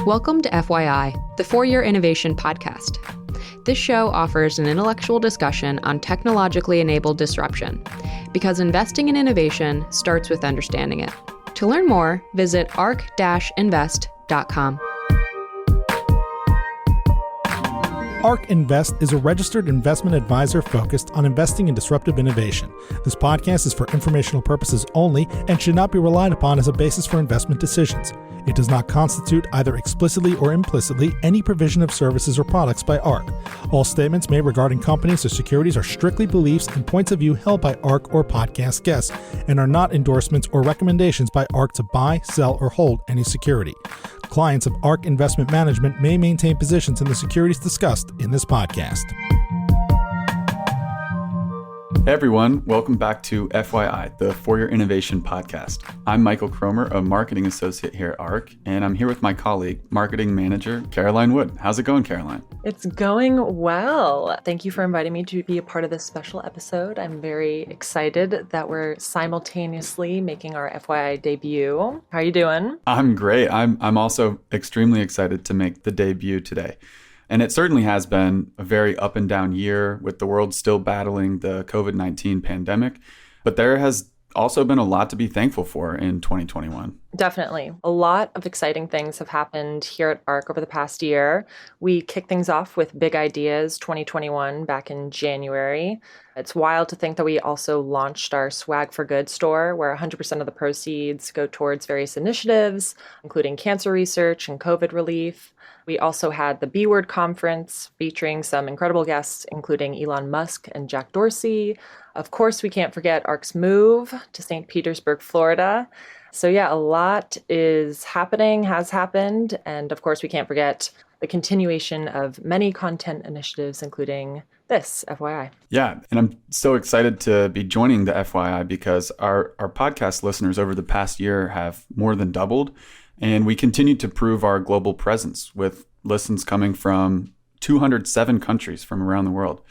Welcome to FYI, the Four-Year Innovation Podcast. This show offers an intellectual discussion on technologically enabled disruption, because investing in innovation starts with understanding it. To learn more, visit arc-invest.com. ARC Invest is a registered investment advisor focused on investing in disruptive innovation. This podcast is for informational purposes only and should not be relied upon as a basis for investment decisions. It does not constitute, either explicitly or implicitly, any provision of services or products by ARC. All statements made regarding companies or securities are strictly beliefs and points of view held by ARC or podcast guests and are not endorsements or recommendations by ARC to buy, sell, or hold any security. Clients of ARC Investment Management may maintain positions in the securities discussed in this podcast. Hey everyone, welcome back to FYI, the Four-Year Innovation Podcast. I'm Michael Cromer, a marketing associate here at ARC, and I'm here with my colleague, marketing manager, Caroline Wood. How's it going, Caroline? It's going well. Thank you for inviting me to be a part of this special episode. I'm very excited that we're simultaneously making our FYI debut. How are you doing? I'm great. I'm also extremely excited to make the debut today. And it certainly has been a very up and down year with the world still battling the COVID-19 pandemic. But there has also been a lot to be thankful for in 2021. Definitely. A lot of exciting things have happened here at ARC over the past year. We kicked things off with Big Ideas 2021 back in January. It's wild to think that we also launched our Swag for Good store, where 100% of the proceeds go towards various initiatives, including cancer research and COVID relief. We also had the B-Word conference featuring some incredible guests, including Elon Musk and Jack Dorsey. Of course, we can't forget ARC's move to St. Petersburg, Florida. So yeah, a lot is happening, has happened. And of course, we can't forget the continuation of many content initiatives, including this, FYI. Yeah, and I'm so excited to be joining the FYI because our podcast listeners over the past year have more than doubled. And we continue to prove our global presence with listens coming from 207 countries from around the world.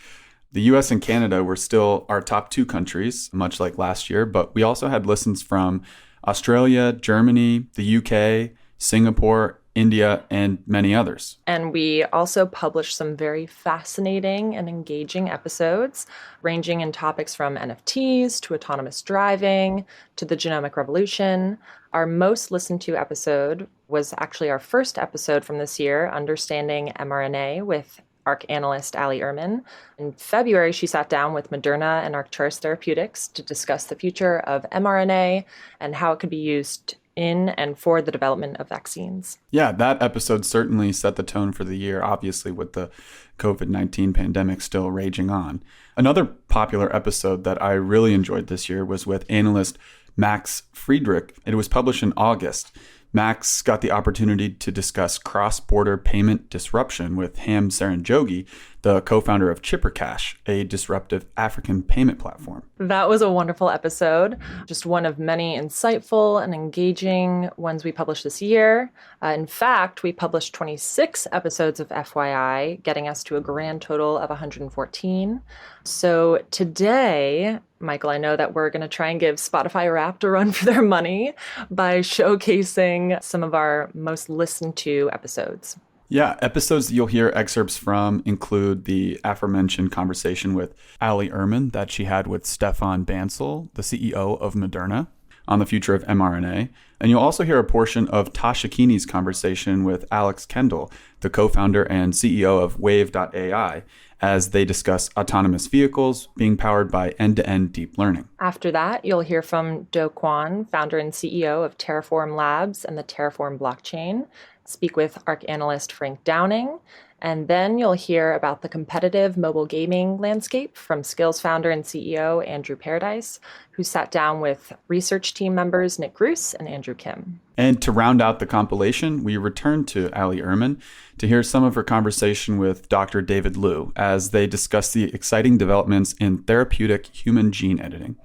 The US and Canada were still our top two countries, much like last year, but we also had listens from Australia, Germany, the UK, Singapore, India, and many others. And we also published some very fascinating and engaging episodes, ranging in topics from NFTs to autonomous driving to the genomic revolution. Our most listened to episode was actually our first episode from this year, Understanding mRNA, with ARC analyst Alexandra Urman. In February, she sat down with Moderna and Arcturus Therapeutics to discuss the future of mRNA and how it could be used in and for the development of vaccines. Yeah, that episode certainly set the tone for the year, obviously with the COVID-19 pandemic still raging on. Another popular episode that I really enjoyed this year was with analyst Max Friedrich. It was published in August. Max got the opportunity to discuss cross-border payment disruption with Ham Saranjogi, the co-founder of ChipperCash, a disruptive African payment platform. That was a wonderful episode, just one of many insightful and engaging ones we published this year. In fact, we published 26 episodes of FYI, getting us to a grand total of 114. So today, Michael, I know that we're going to try and give Spotify Wrapped a run for their money by showcasing some of our most listened to episodes. Yeah, episodes that you'll hear excerpts from include the aforementioned conversation with Alexandra Urman that she had with Stéphane Bancel, the CEO of Moderna, on the future of mRNA. And you'll also hear a portion of Tasha Keeney's conversation with Alex Kendall, the co-founder and CEO of Wave.ai, as they discuss autonomous vehicles being powered by end-to-end deep learning. After that, you'll hear from Do Kwon, founder and CEO of Terraform Labs and the Terraform blockchain, speak with ARC analyst Frank Downing, and then you'll hear about the competitive mobile gaming landscape from Skillz founder and CEO Andrew Paradise, who sat down with research team members Nick Gruss and Andrew Kim. And to round out the compilation, we returned to Alexandra Urman to hear some of her conversation with Dr. David Liu as they discuss the exciting developments in therapeutic human gene editing.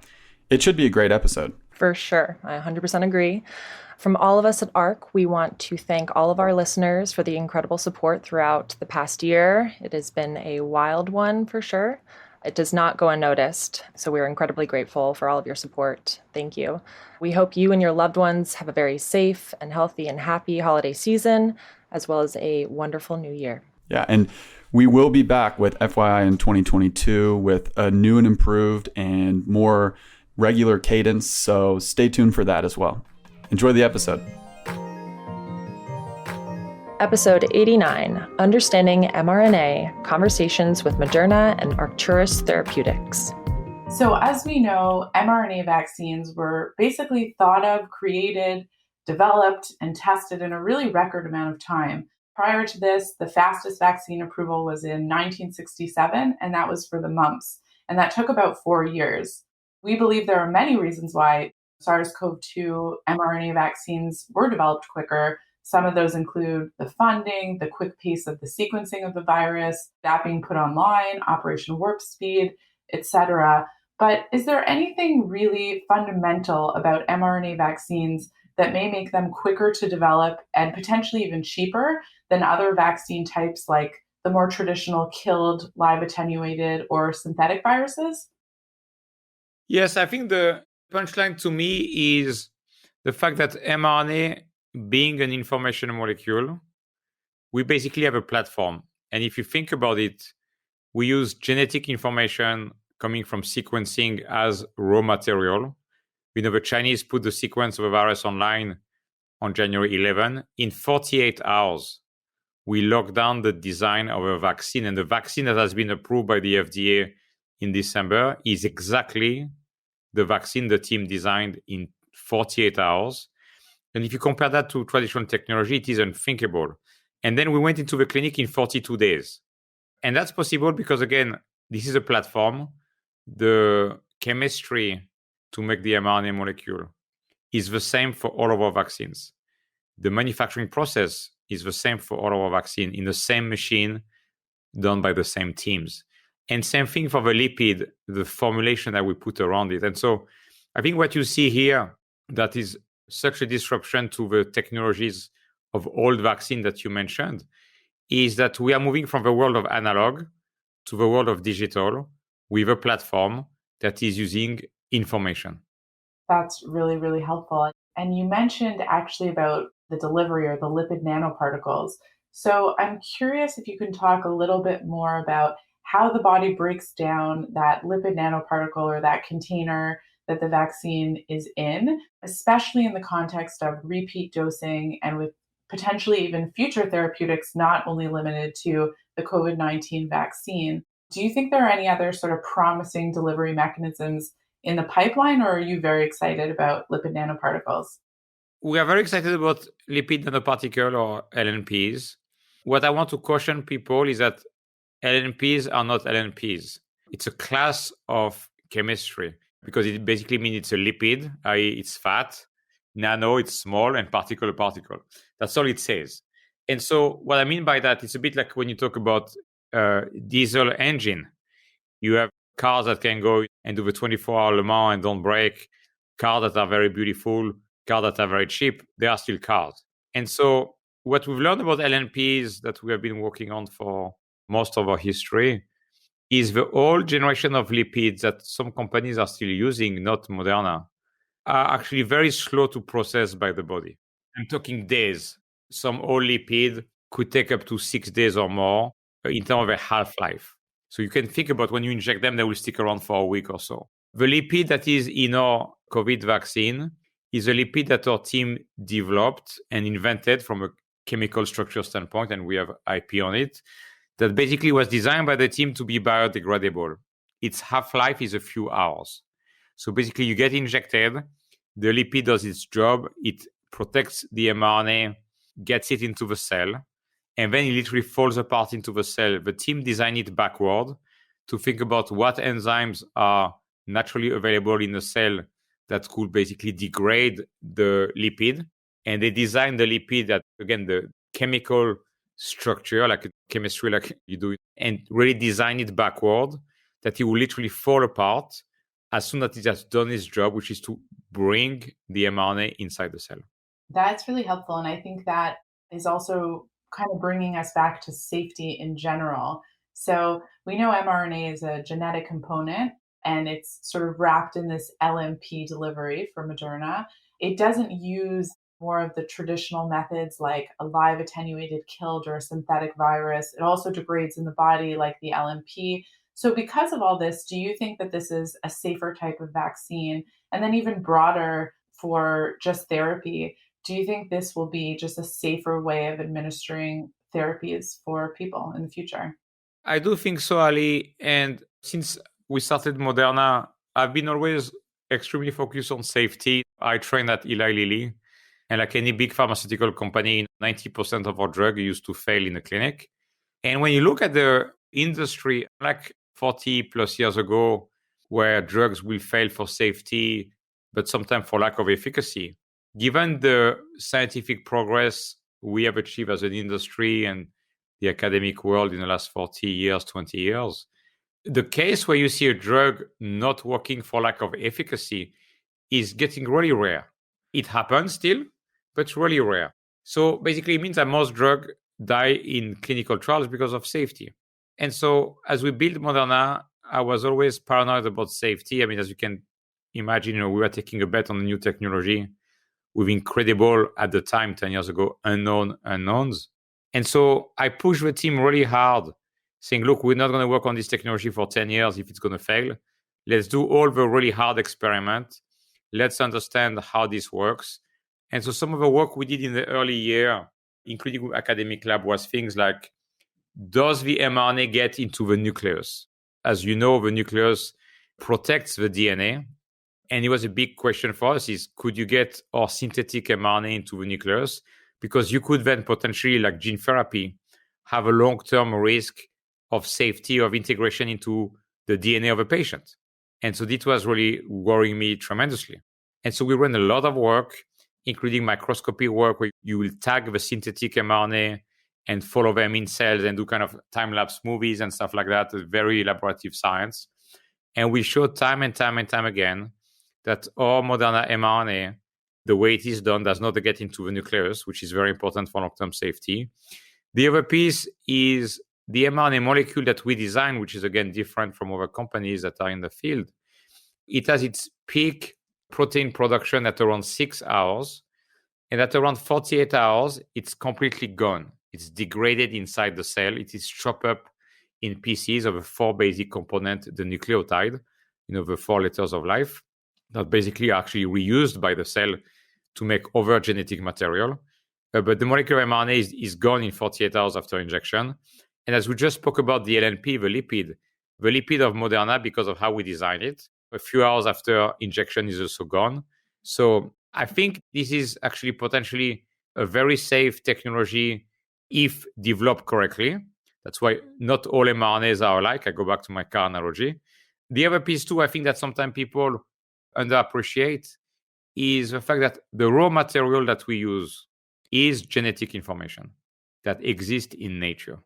It should be a great episode. For sure. I 100% agree. From all of us at ARC, we want to thank all of our listeners for the incredible support throughout the past year. It has been a wild one for sure. It does not go unnoticed, so we're incredibly grateful for all of your support. Thank you. We hope you and your loved ones have a very safe and healthy and happy holiday season, as well as a wonderful new year. Yeah, and we will be back with FYI in 2022 with a new and improved and more regular cadence, so stay tuned for that as well. Enjoy the episode. Episode 89, Understanding mRNA, Conversations with Moderna and Arcturus Therapeutics. So as we know, mRNA vaccines were basically thought of, created, developed, and tested in a really record amount of time. Prior to this, the fastest vaccine approval was in 1967, and that was for the mumps. And that took about 4 years. We believe there are many reasons why SARS-CoV-2 mRNA vaccines were developed quicker. Some of those include the funding, the quick pace of the sequencing of the virus, that being put online, Operation Warp Speed, etc. But is there anything really fundamental about mRNA vaccines that may make them quicker to develop and potentially even cheaper than other vaccine types like the more traditional killed, live attenuated, or synthetic viruses? Yes, I think the punchline to me is the fact that mRNA, being an information molecule, we basically have a platform. And if you think about it, we use genetic information coming from sequencing as raw material. The Chinese put the sequence of a virus online on January 11. In 48 hours, we locked down the design of a vaccine. And the vaccine that has been approved by the FDA in December is exactly the vaccine the team designed in 48 hours. And if you compare that to traditional technology, it is unthinkable. And then we went into the clinic in 42 days. And that's possible because, again, this is a platform. The chemistry to make the mRNA molecule is the same for all of our vaccines. The manufacturing process is the same for all of our vaccine in the same machine done by the same teams. And same thing for the lipid, the formulation that we put around it. And so I think what you see here that is such a disruption to the technologies of old vaccine that you mentioned is that we are moving from the world of analog to the world of digital with a platform that is using information. That's really, really helpful. And you mentioned actually about the delivery or the lipid nanoparticles. So I'm curious if you can talk a little bit more about how the body breaks down that lipid nanoparticle or that container that the vaccine is in, especially in the context of repeat dosing and with potentially even future therapeutics, not only limited to the COVID-19 vaccine. Do you think there are any other sort of promising delivery mechanisms in the pipeline, or are you very excited about lipid nanoparticles? We are very excited about lipid nanoparticle or LNPs. What I want to caution people is that LNPs are not LNPs. It's a class of chemistry because it basically means it's a lipid, i.e. it's fat, nano, it's small, and particle, a particle. That's all it says. And so what I mean by that, it's a bit like when you talk about diesel engine. You have cars that can go and do the 24-hour Le Mans and don't break, cars that are very beautiful, cars that are very cheap, they are still cars. And so what we've learned about LNPs that we have been working on for most of our history is the old generation of lipids that some companies are still using, not Moderna, are actually very slow to process by the body. I'm talking days. Some old lipid could take up to 6 days or more in terms of a half-life. So you can think about when you inject them, they will stick around for a week or so. The lipid that is in our COVID vaccine is a lipid that our team developed and invented from a chemical structure standpoint, and we have IP on it, that basically was designed by the team to be biodegradable. Its half-life is a few hours. So basically you get injected, the lipid does its job, it protects the mRNA, gets it into the cell, and then it literally falls apart into the cell. The team designed it backward to think about what enzymes are naturally available in the cell that could basically degrade the lipid. And they designed the lipid that, again, the chemical structure, like chemistry, like you do it, and really design it backward, that it will literally fall apart as soon as it has done its job, which is to bring the mRNA inside the cell. That's really helpful. And I think that is also kind of bringing us back to safety in general. So we know mRNA is a genetic component and it's sort of wrapped in this LNP delivery for Moderna. It doesn't use more of the traditional methods like a live attenuated killed or a synthetic virus. It also degrades in the body like the LNP. So because of all this, do you think that this is a safer type of vaccine? And then even broader for just therapy, do you think this will be just a safer way of administering therapies for people in the future? I do think so, Ali. And since we started Moderna, I've been always extremely focused on safety. I trained at Eli Lilly. And like any big pharmaceutical company, 90% of our drug used to fail in the clinic. And when you look at the industry, like 40 plus years ago, where drugs will fail for safety, but sometimes for lack of efficacy, given the scientific progress we have achieved as an industry and the academic world in the last 40 years, 20 years, the case where you see a drug not working for lack of efficacy is getting really rare. It happens still, but it's really rare. So basically, it means that most drugs die in clinical trials because of safety. And so as we built Moderna, I was always paranoid about safety. I mean, as you can imagine, we were taking a bet on a new technology with incredible, at the time, 10 years ago, unknown unknowns. And so I pushed the team really hard, saying, look, we're not going to work on this technology for 10 years if it's going to fail. Let's do all the really hard experiments. Let's understand how this works. And so some of the work we did in the early year, including with academic lab, was things like, does the mRNA get into the nucleus? As you know, the nucleus protects the DNA. And it was a big question for us is, could you get our synthetic mRNA into the nucleus? Because you could then potentially, like gene therapy, have a long-term risk of safety of integration into the DNA of a patient. And so this was really worrying me tremendously. And so we ran a lot of work, including microscopy work, where you will tag the synthetic mRNA and follow them in cells and do kind of time-lapse movies and stuff like that, very elaborative science. And we showed time and time and time again that our Moderna mRNA, the way it is done, does not get into the nucleus, which is very important for long-term safety. The other piece is the mRNA molecule that we designed, which is again different from other companies that are in the field. It has its peak protein production at around 6 hours. And at around 48 hours, it's completely gone. It's degraded inside the cell. It is chopped up in pieces of a 4 basic component, the nucleotide, the 4 letters of life, that basically are actually reused by the cell to make other genetic material. But the molecular mRNA is gone in 48 hours after injection. And as we just spoke about the LNP, the lipid of Moderna, because of how we designed it, a few hours after injection is also gone. So I think this is actually potentially a very safe technology if developed correctly. That's why not all mRNAs are alike. I go back to my car analogy. The other piece too, I think that sometimes people underappreciate is the fact that the raw material that we use is genetic information that exists in nature.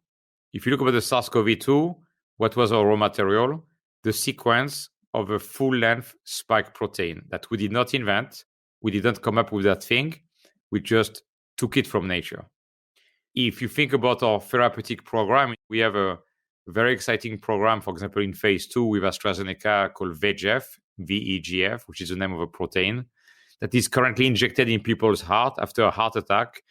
If you look at the SARS-CoV-2, what was our raw material? The sequence of a full-length spike protein that we did not invent. We didn't come up with that thing. We just took it from nature. If you think about our therapeutic program, we have a very exciting program, for example, in phase 2 with AstraZeneca called VEGF, VEGF, which is the name of a protein that is currently injected in people's heart after a heart attack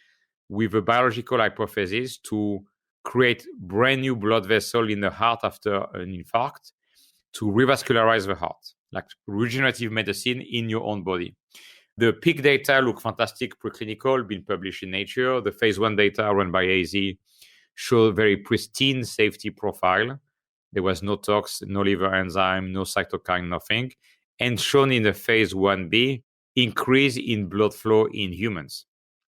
with a biological hypothesis to create brand new blood vessel in the heart after an infarct to revascularize the heart, like regenerative medicine in your own body. The peak data look fantastic, preclinical, been published in Nature. The phase 1 data run by AZ show a very pristine safety profile. There was no tox, no liver enzyme, no cytokine, nothing. And shown in the phase 1b, increase in blood flow in humans.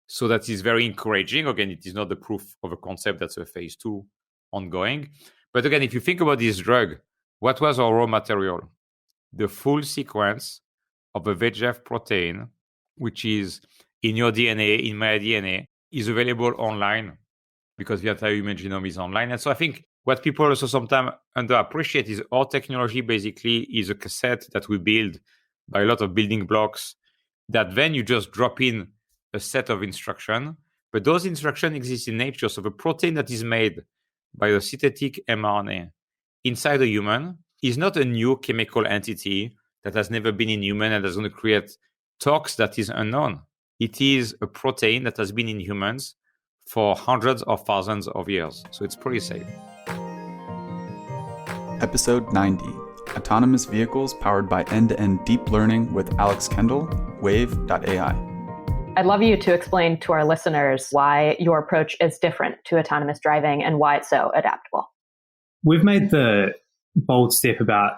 So that is very encouraging. Again, it is not the proof of a concept that's a phase 2 ongoing. But again, if you think about this drug, what was our raw material? The full sequence of a VEGF protein, which is in your DNA, in my DNA, is available online because the entire human genome is online. And so I think what people also sometimes underappreciate is our technology basically is a cassette that we build by a lot of building blocks that then you just drop in a set of instructions. But those instructions exist in nature. So the protein that is made by a synthetic mRNA inside a human is not a new chemical entity that has never been in human and is going to create tox that is unknown. It is a protein that has been in humans for hundreds of thousands of years. So it's pretty safe. Episode 90, Autonomous Vehicles Powered by End-to-End Deep Learning with Alex Kendall, Wave.ai. I'd love you to explain to our listeners why your approach is different to autonomous driving and why it's so adaptable. We've made the bold step about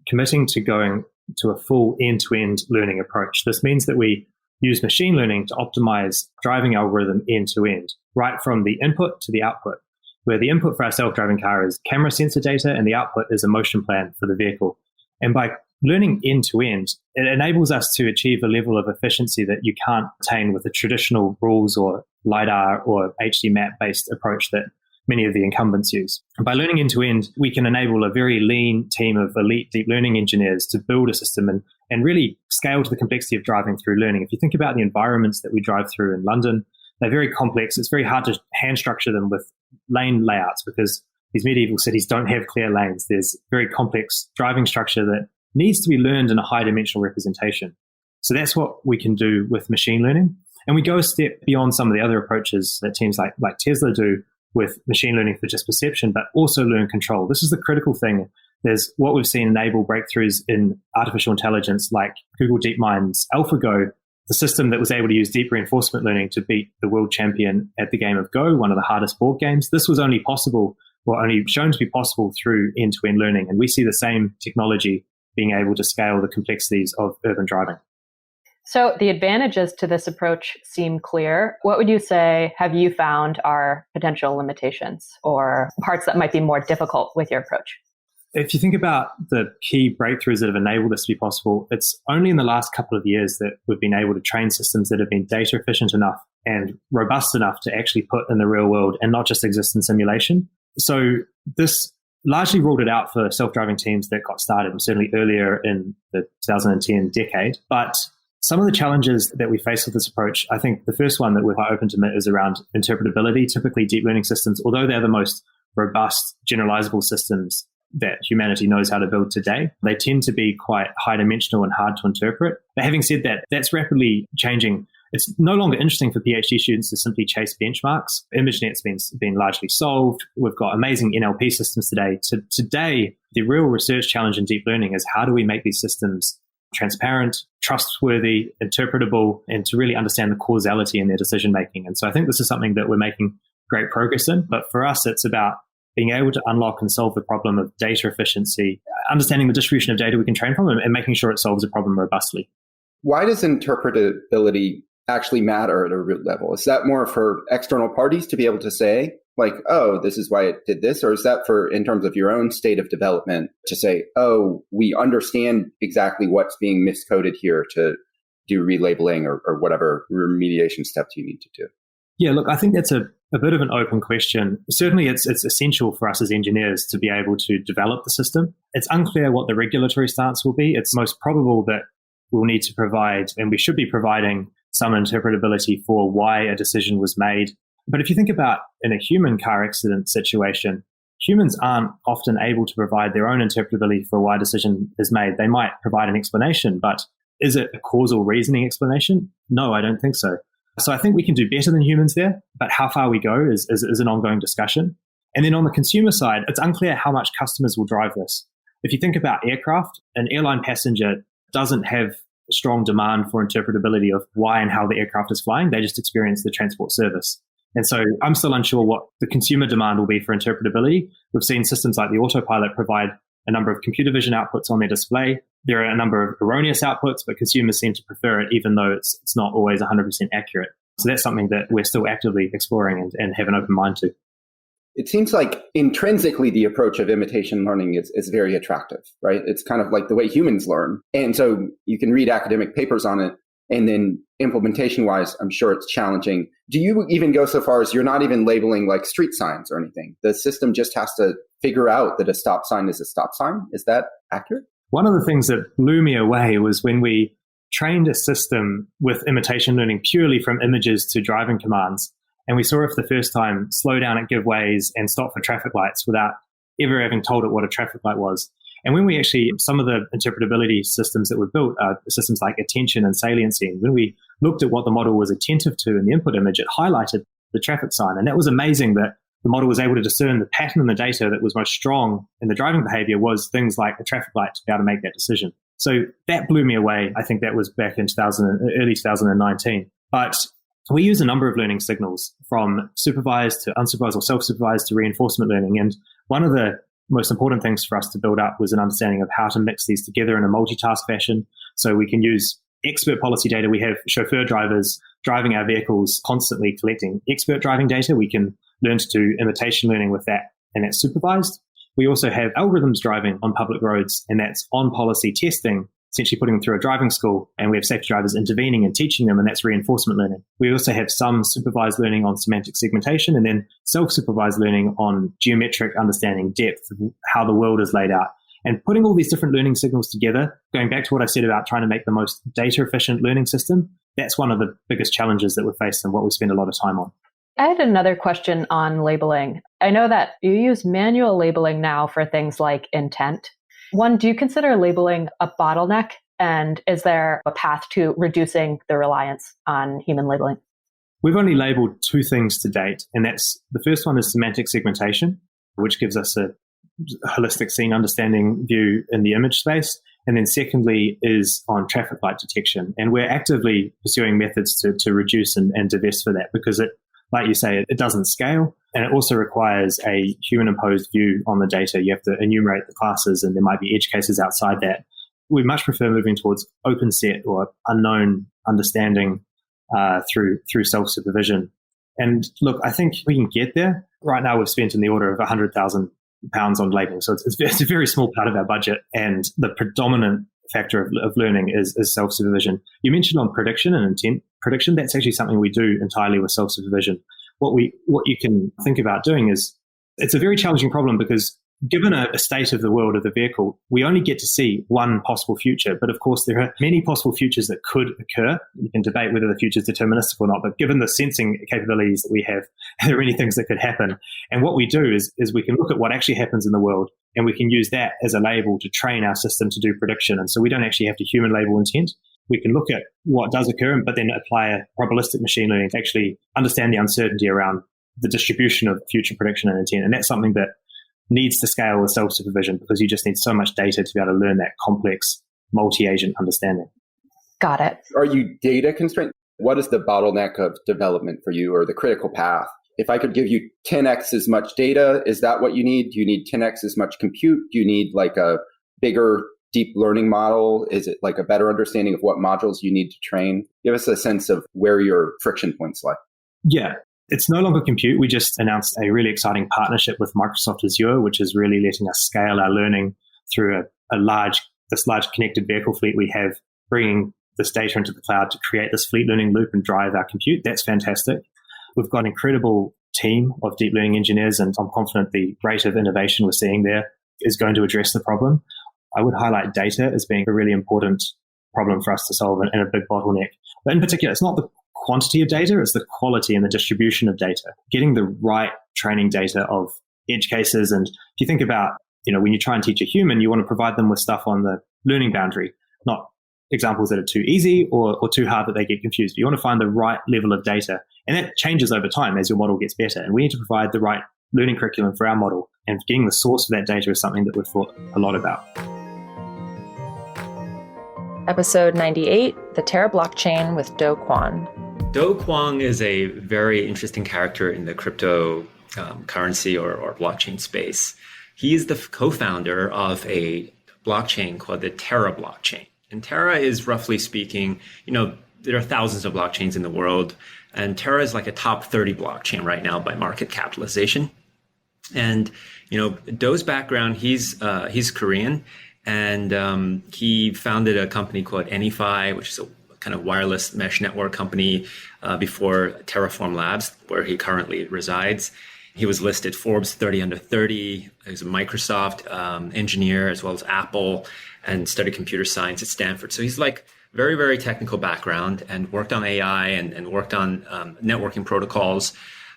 committing to going to a full end-to-end learning approach. This means that we use machine learning to optimize driving algorithm end-to-end, right from the input to the output, where the input for our self-driving car is camera sensor data and the output is a motion plan for the vehicle. And by learning end-to-end, it enables us to achieve a level of efficiency that you can't attain with a traditional rules or LiDAR or HD map-based approach that many of the incumbents use. And by learning end-to-end, we can enable a very lean team of elite deep learning engineers to build a system and really scale to the complexity of driving through learning. If you think about the environments that we drive through in London, they're very complex. It's very hard to hand structure them with lane layouts because these medieval cities don't have clear lanes. There's very complex driving structure that needs to be learned in a high dimensional representation. So that's what we can do with machine learning. And we go a step beyond some of the other approaches that teams like Tesla do with machine learning for just perception, but also learn control. This is the critical thing. There's what we've seen enable breakthroughs in artificial intelligence like Google DeepMind's AlphaGo, the system that was able to use deep reinforcement learning to beat the world champion at the game of Go, one of the hardest board games. This was only possible, or only shown to be possible through end-to-end learning. And we see the same technology being able to scale the complexities of urban driving. So the advantages to this approach seem clear. What would you say have you found are potential limitations or parts that might be more difficult with your approach? If you think about the key breakthroughs that have enabled this to be possible, it's only in the last couple of years that we've been able to train systems that have been data efficient enough and robust enough to actually put in the real world and not just exist in simulation. So this largely ruled it out for self-driving teams that got started, certainly earlier in the 2010 decade. But some of the challenges that we face with this approach, I think the first one that we're quite open to admit is around interpretability. Typically, deep learning systems, although they're the most robust, generalizable systems that humanity knows how to build today, they tend to be quite high-dimensional and hard to interpret. But having said that, that's rapidly changing. It's no longer interesting for PhD students to simply chase benchmarks. ImageNet's been largely solved. We've got amazing NLP systems today. Today, the real research challenge in deep learning is how do we make these systems transparent, trustworthy, interpretable, and to really understand the causality in their decision-making. And so I think this is something that we're making great progress in. But for us, it's about being able to unlock and solve the problem of data efficiency, understanding the distribution of data we can train from, and making sure it solves a problem robustly. Why does interpretability actually matter at a root level? Is that more for external parties to be able to say, like, oh, this is why it did this? Or is that for, in terms of your own state of development, to say, oh, we understand exactly what's being miscoded here to do relabeling or whatever remediation steps you need to do? Yeah, look, I think that's a bit of an open question. Certainly, it's essential for us as engineers to be able to develop the system. It's unclear what the regulatory stance will be. It's most probable that we'll need to provide, and we should be providing, some interpretability for why a decision was made. But if you think about in a human car accident situation, humans aren't often able to provide their own interpretability for why a decision is made. They might provide an explanation, but is it a causal reasoning explanation? No, I don't think so. So I think we can do better than humans there, but how far we go is an ongoing discussion. And then on the consumer side, it's unclear how much customers will drive this. If you think about aircraft, an airline passenger doesn't have strong demand for interpretability of why and how the aircraft is flying. They just experience the transport service. And so I'm still unsure what the consumer demand will be for interpretability. We've seen systems like the autopilot provide a number of computer vision outputs on their display. There are a number of erroneous outputs, but consumers seem to prefer it, even though it's not always 100% accurate. So that's something that we're still actively exploring and have an open mind to. It seems like intrinsically the approach of imitation learning is very attractive, right? It's kind of like the way humans learn. And so you can read academic papers on it, and then implementation-wise, I'm sure it's challenging. Do you even go so far as you're not even labeling like street signs or anything? The system just has to figure out that a stop sign is a stop sign? Is that accurate? One of the things that blew me away was when we trained a system with imitation learning purely from images to driving commands. And we saw it for the first time slow down at giveways and stop for traffic lights without ever having told it what a traffic light was. And when we actually, some of the interpretability systems that were built are systems like attention and saliency. And when we looked at what the model was attentive to in the input image, it highlighted the traffic sign. And that was amazing that the model was able to discern the pattern in the data that was most strong in the driving behavior was things like a traffic light to be able to make that decision. So that blew me away. I think that was back in early 2019. But we use a number of learning signals from supervised to unsupervised or self-supervised to reinforcement learning. And one of the most important things for us to build up was an understanding of how to mix these together in a multitask fashion. So we can use expert policy data. We have chauffeur drivers driving our vehicles, constantly collecting expert driving data. We can learn to do imitation learning with that, and that's supervised. We also have algorithms driving on public roads, and that's on policy testing, essentially putting them through a driving school, and we have safety drivers intervening and teaching them, and that's reinforcement learning. We also have some supervised learning on semantic segmentation, and then self-supervised learning on geometric understanding, depth, how the world is laid out. And putting all these different learning signals together, going back to what I said about trying to make the most data-efficient learning system, that's one of the biggest challenges that we're faced and what we spend a lot of time on. I had another question on labeling. I know that you use manual labeling now for things like intent. One, do you consider labeling a bottleneck? And is there a path to reducing the reliance on human labeling? We've only labeled two things to date, and that's the first one is semantic segmentation, which gives us a holistic scene understanding view in the image space. And then secondly is on traffic light detection. And we're actively pursuing methods to reduce and divest for that because it, like you say, it doesn't scale. And it also requires a human-imposed view on the data. You have to enumerate the classes, and there might be edge cases outside that. We much prefer moving towards open set or unknown understanding through self-supervision. And look, I think we can get there. Right now, we've spent in the order of £100,000 on labeling. So it's a very small part of our budget. And the predominant factor of learning is self-supervision. You mentioned on prediction and intent prediction. That's actually something we do entirely with self-supervision. What you can think about doing is, it's a very challenging problem because given a state of the world of the vehicle, we only get to see one possible future. But of course, there are many possible futures that could occur. You can debate whether the future is deterministic or not, but given the sensing capabilities that we have, there are many things that could happen. And what we do is we can look at what actually happens in the world, and we can use that as a label to train our system to do prediction. And so we don't actually have to human label intent. We can look at what does occur, but then apply a probabilistic machine learning to actually understand the uncertainty around the distribution of future prediction and intent. And that's something that needs to scale with self-supervision because you just need so much data to be able to learn that complex multi-agent understanding. Got it. Are you data constrained? What is the bottleneck of development for you, or the critical path? If I could give you 10x as much data, is that what you need? Do you need 10x as much compute? Do you need like a bigger deep learning model? Is it like a better understanding of what modules you need to train? Give us a sense of where your friction points lie. Yeah. It's no longer compute. We just announced a really exciting partnership with Microsoft Azure, which is really letting us scale our learning through this large connected vehicle fleet we have, bringing this data into the cloud to create this fleet learning loop and drive our compute. That's fantastic. We've got an incredible team of deep learning engineers, and I'm confident the rate of innovation we're seeing there is going to address the problem. I would highlight data as being a really important problem for us to solve and a big bottleneck. But in particular, it's not the quantity of data, it's the quality and the distribution of data. Getting the right training data of edge cases. And if you think about, when you try and teach a human, you want to provide them with stuff on the learning boundary, not examples that are too easy or too hard that they get confused. But you want to find the right level of data. And that changes over time as your model gets better. And we need to provide the right learning curriculum for our model. And getting the source of that data is something that we've thought a lot about. Episode 98, The Terra Blockchain with Do Kwon. Do Kwon is a very interesting character in the crypto currency or blockchain space. He is the co-founder of a blockchain called the Terra blockchain. And Terra is, roughly speaking, there are thousands of blockchains in the world, and Terra is like a top 30 blockchain right now by market capitalization. And Do's background, he's Korean, and he founded a company called Anyfi, which is a kind of wireless mesh network company before Terraform Labs, where he currently resides. He was listed Forbes 30 under 30. He's a Microsoft engineer as well as Apple, and studied computer science at Stanford. So he's like very, very technical background and worked on AI and worked on networking protocols.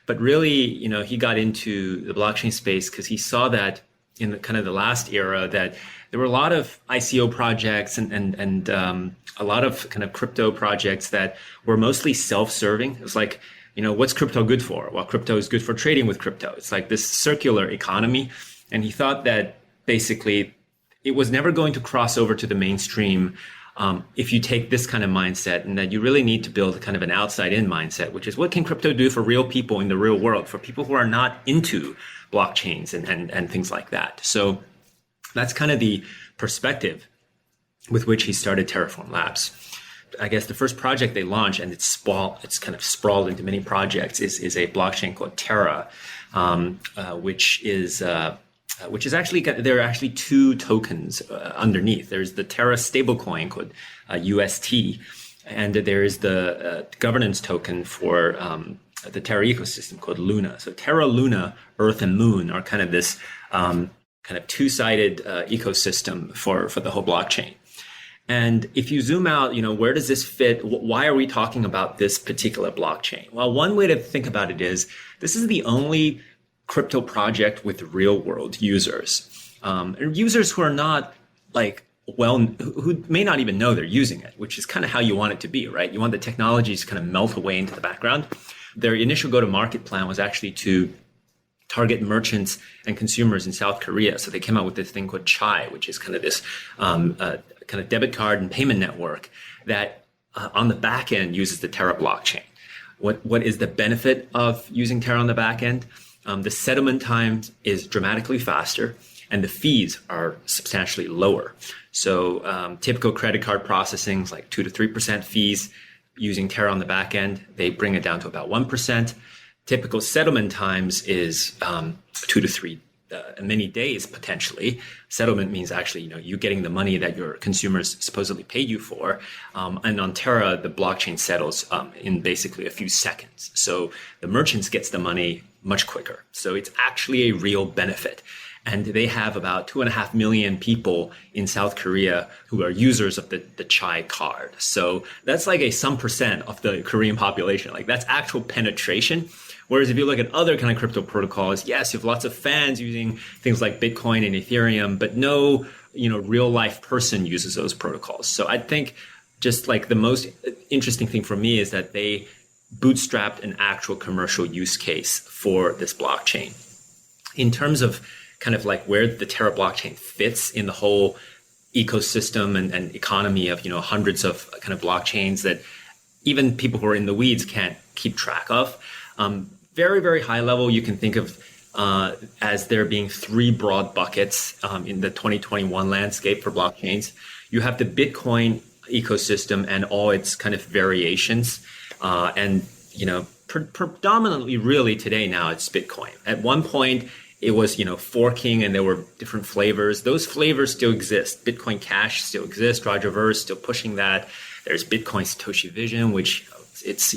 But really, he got into the blockchain space because he saw that in the kind of the last era that there were a lot of ICO projects and a lot of kind of crypto projects that were mostly self-serving. It was like, what's crypto good for? Well, crypto is good for trading with crypto. It's like this circular economy. And he thought that basically it was never going to cross over to the mainstream if you take this kind of mindset, and that you really need to build kind of an outside-in mindset, which is what can crypto do for real people in the real world, for people who are not into blockchains and things like that. So that's kind of the perspective with which he started Terraform Labs. I guess the first project they launched, and it's kind of sprawled into many projects, is a blockchain called Terra, which is actually, there are actually two tokens underneath. There's the Terra stablecoin called UST, and there is the governance token for the Terra ecosystem called Luna. So Terra, Luna, Earth, and Moon are kind of this kind of two-sided ecosystem for the whole blockchain. And if you zoom out, where does this fit? Why are we talking about this particular blockchain? Well, one way to think about it is this is the only crypto project with real world users, users who are not who may not even know they're using it, which is kind of how you want it to be, right? You want the technologies to kind of melt away into the background. Their initial go-to-market plan was actually to target merchants and consumers in South Korea. So they came out with this thing called Chai, which is kind of this kind of debit card and payment network that on the back end uses the Terra blockchain. What is the benefit of using Terra on the back end? The settlement time is dramatically faster, and the fees are substantially lower. So typical credit card processing is like 2 to 3% fees. Using Terra on the back end, they bring it down to about 1%. Typical settlement times is 2 to 3 many days potentially. Settlement means actually, you getting the money that your consumers supposedly paid you for. And on Terra, the blockchain settles in basically a few seconds. So the merchants gets the money much quicker. So it's actually a real benefit. And they have about 2.5 million people in South Korea who are users of the Chai card. So that's like some percent of the Korean population. Like that's actual penetration. Whereas if you look at other kind of crypto protocols, yes, you have lots of fans using things like Bitcoin and Ethereum, but no, real life person uses those protocols. So I think just like the most interesting thing for me is that they bootstrapped an actual commercial use case for this blockchain. In terms of kind of like where the Terra blockchain fits in the whole ecosystem and economy of, hundreds of kind of blockchains that even people who are in the weeds can't keep track of. Very, very high level, you can think of as there being 3 broad buckets in the 2021 landscape for blockchains. You have the Bitcoin ecosystem and all its kind of variations. And, predominantly really today now it's Bitcoin. At one point, it was, forking and there were different flavors. Those flavors still exist. Bitcoin Cash still exists. Roger Ver is still pushing that. There's Bitcoin Satoshi Vision, which it's,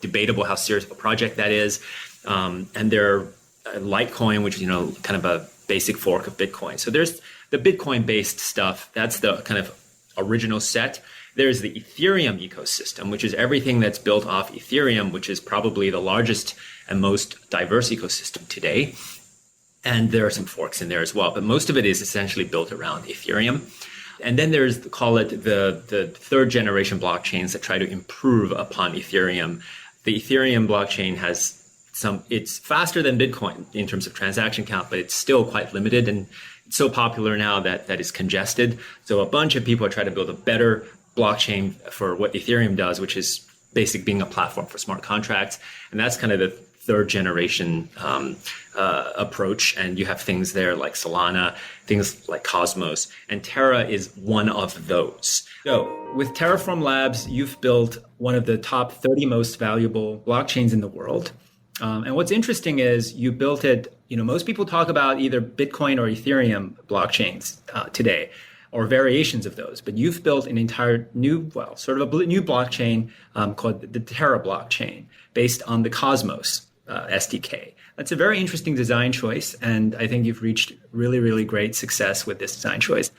debatable how serious of a project that is. And there are Litecoin, which is, kind of a basic fork of Bitcoin. So there's the Bitcoin-based stuff. That's the kind of original set. There's the Ethereum ecosystem, which is everything that's built off Ethereum, which is probably the largest and most diverse ecosystem today. And there are some forks in there as well, but most of it is essentially built around Ethereum. And then there's, call it the third generation blockchains that try to improve upon Ethereum. The Ethereum blockchain has it's faster than Bitcoin in terms of transaction count, but it's still quite limited. And it's so popular now that it's congested. So a bunch of people are trying to build a better blockchain for what Ethereum does, which is basically being a platform for smart contracts. And that's kind of the third generation approach. And you have things there like Solana, things like Cosmos, and Terra is one of those. So with Terraform Labs, you've built one of the top 30 most valuable blockchains in the world. And what's interesting is you built it, most people talk about either Bitcoin or Ethereum blockchains today, or variations of those, but you've built an entire new, sort of a new blockchain called the Terra blockchain based on the Cosmos SDK. That's a very interesting design choice, and I think you've reached really, really great success with this design choice.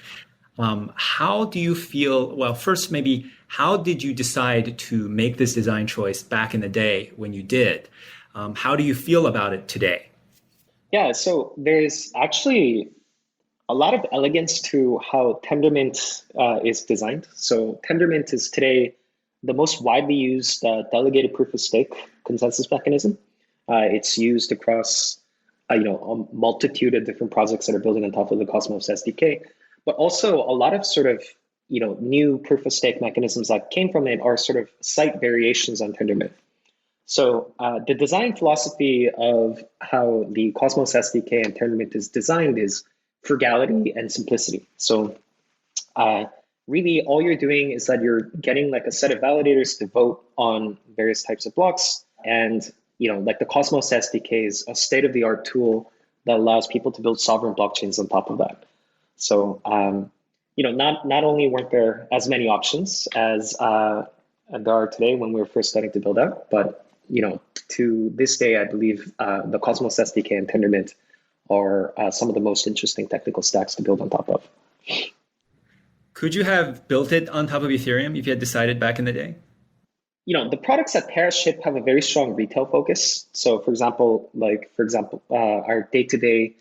How do you feel? Well, first, maybe how did you decide to make this design choice back in the day when you did? How do you feel about it today? Yeah, so there's actually a lot of elegance to how Tendermint is designed. So Tendermint is today the most widely used delegated proof of stake consensus mechanism. It's used across a multitude of different projects that are building on top of the Cosmos SDK, but also a lot of sort of new proof of stake mechanisms that came from it are sort of slight variations on Tendermint. So the design philosophy of how the Cosmos SDK and Tendermint is designed is frugality and simplicity. So really all you're doing is that you're getting like a set of validators to vote on various types of blocks. And like the Cosmos SDK is a state-of-the-art tool that allows people to build sovereign blockchains on top of that. So not only weren't there as many options as there are today when we were first starting to build out, but to this day, I believe the Cosmos SDK and Tendermint are some of the most interesting technical stacks to build on top of. Could you have built it on top of Ethereum if you had decided back in the day? The products that Terra ship have a very strong retail focus. So for example, our day-to-day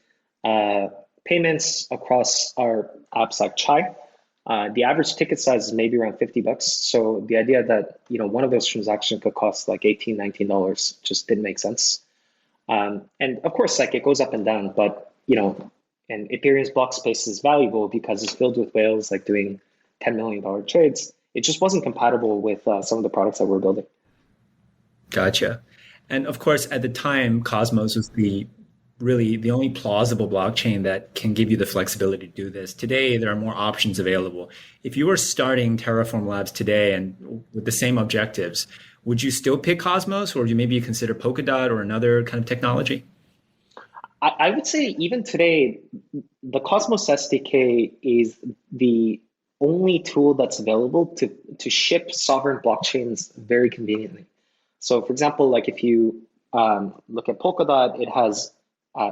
payments across our apps like Chai, the average ticket size is maybe around $50. So the idea that one of those transactions could cost like $18, $19 just didn't make sense. And of course, like it goes up and down, but and Ethereum's block space is valuable because it's filled with whales like doing $10 million trades. It just wasn't compatible with some of the products that we're building. Gotcha. And of course, at the time, Cosmos was really the only plausible blockchain that can give you the flexibility to do this. Today, there are more options available. If you were starting Terraform Labs today and with the same objectives, would you still pick Cosmos, or would you maybe consider Polkadot or another kind of technology? I would say even today, the Cosmos SDK is the only tool that's available to ship sovereign blockchains very conveniently. So for example, like if you look at Polkadot, it has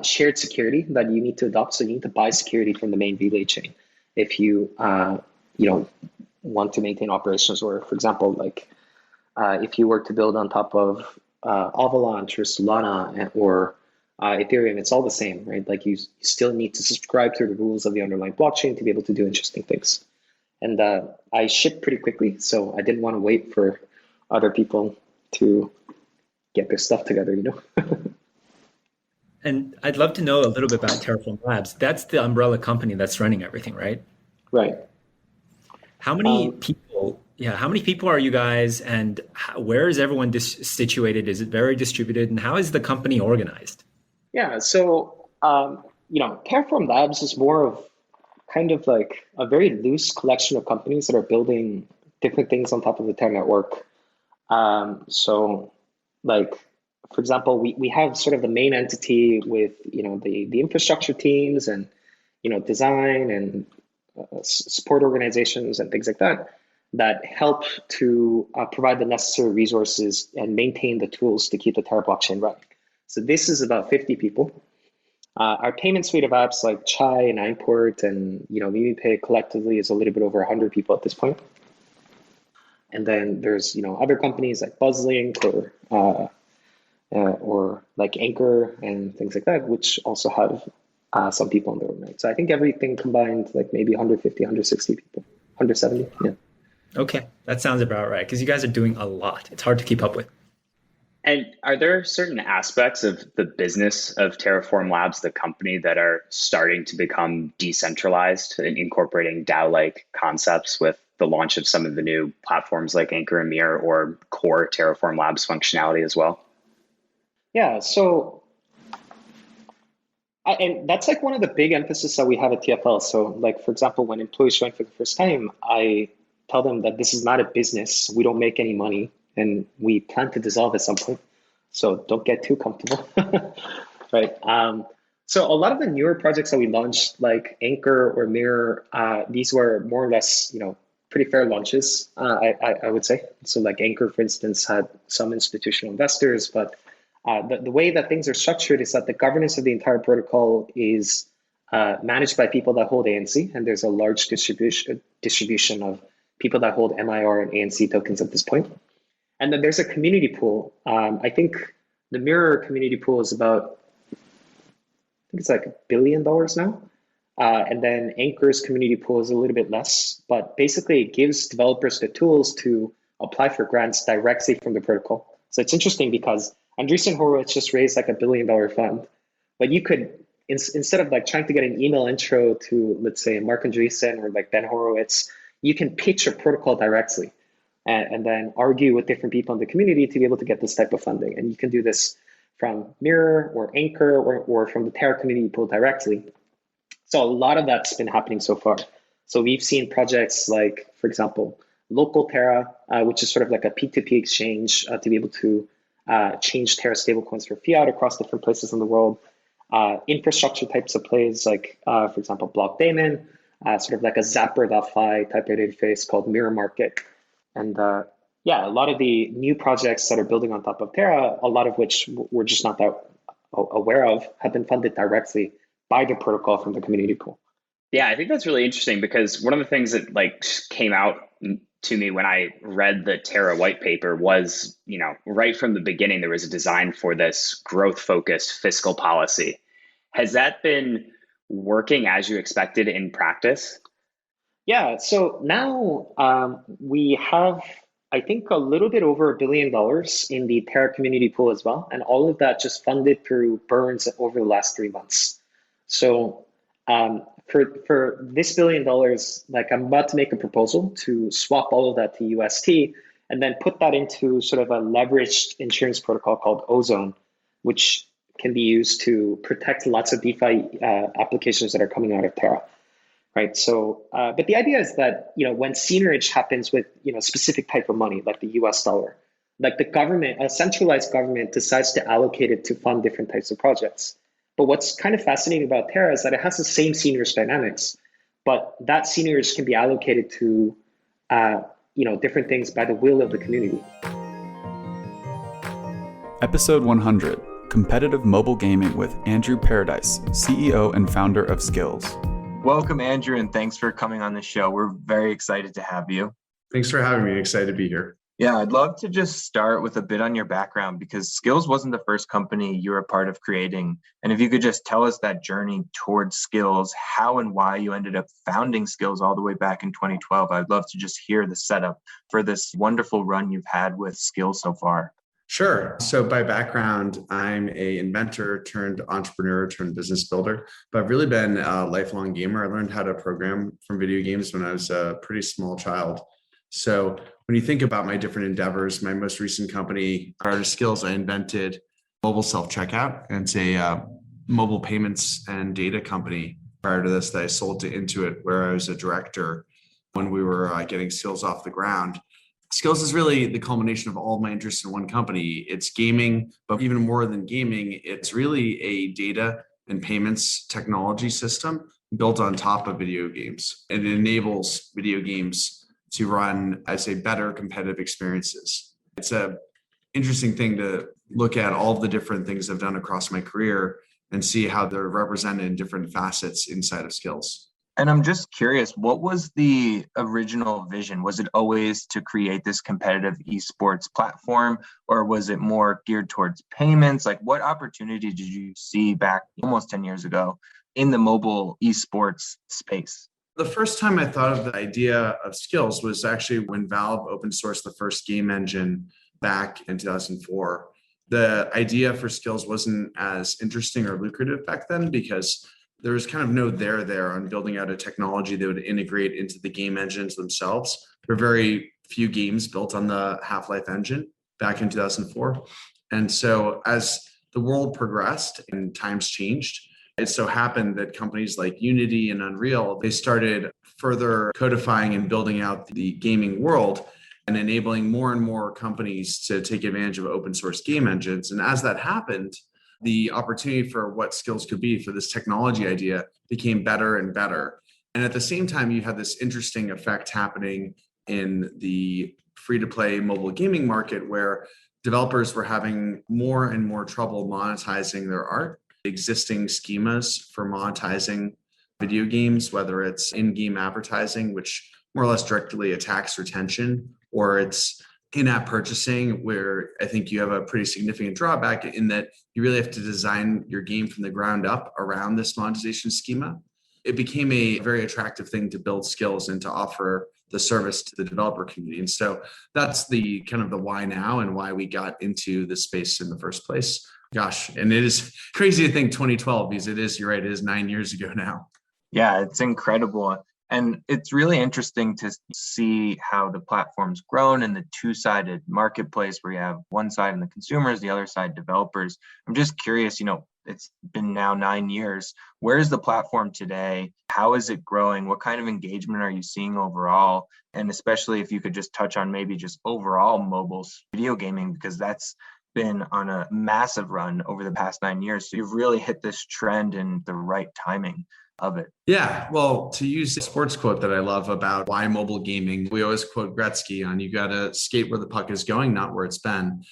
shared security that you need to adopt. So you need to buy security from the main relay chain if you want to maintain operations. Or for example, like if you were to build on top of Avalanche or Solana or Ethereum, it's all the same, right? Like you still need to subscribe to the rules of the underlying blockchain to be able to do interesting things. And I shipped pretty quickly, so I didn't want to wait for other people to get their stuff together, And I'd love to know a little bit about Terraform Labs. That's the umbrella company that's running everything, right? Right. How many people? Yeah, how many people are you guys, and where is everyone situated? Is it very distributed, and how is the company organized? Yeah, so Terraform Labs is more of kind of like a very loose collection of companies that are building different things on top of the Terra network. So like, for example, we have sort of the main entity with, the infrastructure teams and, design and support organizations and things like that help to provide the necessary resources and maintain the tools to keep the Terra blockchain running. So this is about 50 people. Our payment suite of apps like Chai and Import and MimiPay collectively is a little bit over 100 people at this point. And then there's other companies like BuzzLink or like Anchor and things like that, which also have some people on their own. Right? So I think everything combined, like maybe 150, 160 people, 170. Yeah. Okay, that sounds about right, because you guys are doing a lot. It's hard to keep up with. And are there certain aspects of the business of Terraform Labs, the company, that are starting to become decentralized and incorporating DAO-like concepts with the launch of some of the new platforms like Anchor and Mirror or core Terraform Labs functionality as well? Yeah, so and that's like one of the big emphasis that we have at TFL. So like, for example, when employees join for the first time, I tell them that this is not a business. We don't make any money. And we plan to dissolve at some point. So don't get too comfortable, right? So a lot of the newer projects that we launched, like Anchor or Mirror, these were more or less, pretty fair launches, I would say. So like Anchor, for instance, had some institutional investors, but the way that things are structured is that the governance of the entire protocol is managed by people that hold ANC, and there's a large distribution of people that hold MIR and ANC tokens at this point. And then there's a community pool. I think The Mirror community pool is about, I think it's like $1 billion now. And then Anchor's community pool is a little bit less, but basically it gives developers the tools to apply for grants directly from the protocol. So it's interesting because Andreessen Horowitz just raised like $1 billion fund, but you could, instead of like trying to get an email intro to, let's say, Mark Andreessen or like Ben Horowitz, you can pitch a protocol directly and then argue with different people in the community to be able to get this type of funding. And you can do this from Mirror or Anchor or from the Terra community pool directly. So a lot of that's been happening so far. So we've seen projects like, for example, Local Terra, which is sort of like a P2P exchange to be able to change Terra stablecoins for fiat across different places in the world. Infrastructure types of plays like, for example, Block Daemon, sort of like a Zapper.fi type of interface called Mirror Market. And yeah, a lot of the new projects that are building on top of Terra, a lot of which we're just not that aware of, have been funded directly by the protocol from the community pool. Yeah, I think that's really interesting because one of the things that like came out to me when I read the Terra white paper was, right from the beginning, there was a design for this growth focused fiscal policy. Has that been working as you expected in practice? Yeah, so now we have, I think, a little bit over $1 billion in the Terra community pool as well. And all of that just funded through burns over the last 3 months. So for this $1 billion, like I'm about to make a proposal to swap all of that to UST and then put that into sort of a leveraged insurance protocol called Ozone, which can be used to protect lots of DeFi applications that are coming out of Terra. Right. So, but the idea is that, when seigniorage happens with, specific type of money, like the US dollar, like the government, a centralized government decides to allocate it to fund different types of projects. But what's kind of fascinating about Terra is that it has the same seigniorage dynamics, but that seigniorage can be allocated to, different things by the will of the community. Episode 100, Competitive Mobile Gaming with Andrew Paradise, CEO and founder of Skills. Welcome, Andrew, and thanks for coming on the show. We're very excited to have you. Thanks for having me. Excited to be here. Yeah, I'd love to just start with a bit on your background because Skills wasn't the first company you were a part of creating. And if you could just tell us that journey towards Skills, how and why you ended up founding Skills all the way back in 2012. I'd love to just hear the setup for this wonderful run you've had with Skills so far. Sure. So by background, I'm an inventor turned entrepreneur turned business builder, but I've really been a lifelong gamer. I learned how to program from video games when I was a pretty small child. So when you think about my different endeavors, my most recent company, prior to Skills, I invented mobile self-checkout, and it's a mobile payments and data company. Prior to this, that I sold to Intuit, where I was a director when we were getting Skills off the ground. Skills is really the culmination of all of my interests in one company. It's gaming, but even more than gaming, it's really a data and payments technology system built on top of video games. And it enables video games to run, I'd say, better competitive experiences. It's an interesting thing to look at all of the different things I've done across my career and see how they're represented in different facets inside of Skills. And I'm just curious, what was the original vision? Was it always to create this competitive esports platform, or was it more geared towards payments? Like, what opportunity did you see back almost 10 years ago in the mobile esports space? The first time I thought of the idea of Skills was actually when Valve open sourced the first game engine back in 2004. The idea for Skills wasn't as interesting or lucrative back then because there was kind of no there on building out a technology that would integrate into the game engines themselves. There were very few games built on the Half-Life engine back in 2004. And so as the world progressed and times changed, it so happened that companies like Unity and Unreal, they started further codifying and building out the gaming world and enabling more and more companies to take advantage of open source game engines. And as that happened, the opportunity for what Skills could be for this technology idea became better and better. And at the same time, you had this interesting effect happening in the free-to-play mobile gaming market where developers were having more and more trouble monetizing their art. Existing schemas for monetizing video games, whether it's in-game advertising, which more or less directly attacks retention, or it's in-app purchasing, where I think you have a pretty significant drawback in that you really have to design your game from the ground up around this monetization schema. It became a very attractive thing to build skills and to offer the service to the developer community. And so that's the kind of the why now and why we got into this space in the first place. Gosh, and it is crazy to think 2012, because it is, you're right, it is 9 years ago now. Yeah, it's incredible. And it's really interesting to see how the platform's grown in the two-sided marketplace where you have one side and the consumers, the other side developers. I'm just curious, it's been now 9 years. Where is the platform today? How is it growing? What kind of engagement are you seeing overall? And especially if you could just touch on maybe just overall mobile video gaming, because that's been on a massive run over the past 9 years. So you've really hit this trend in the right timing of it. Yeah, well, to use a sports quote that I love about why mobile gaming, we always quote Gretzky on, you got to skate where the puck is going, not where it's been.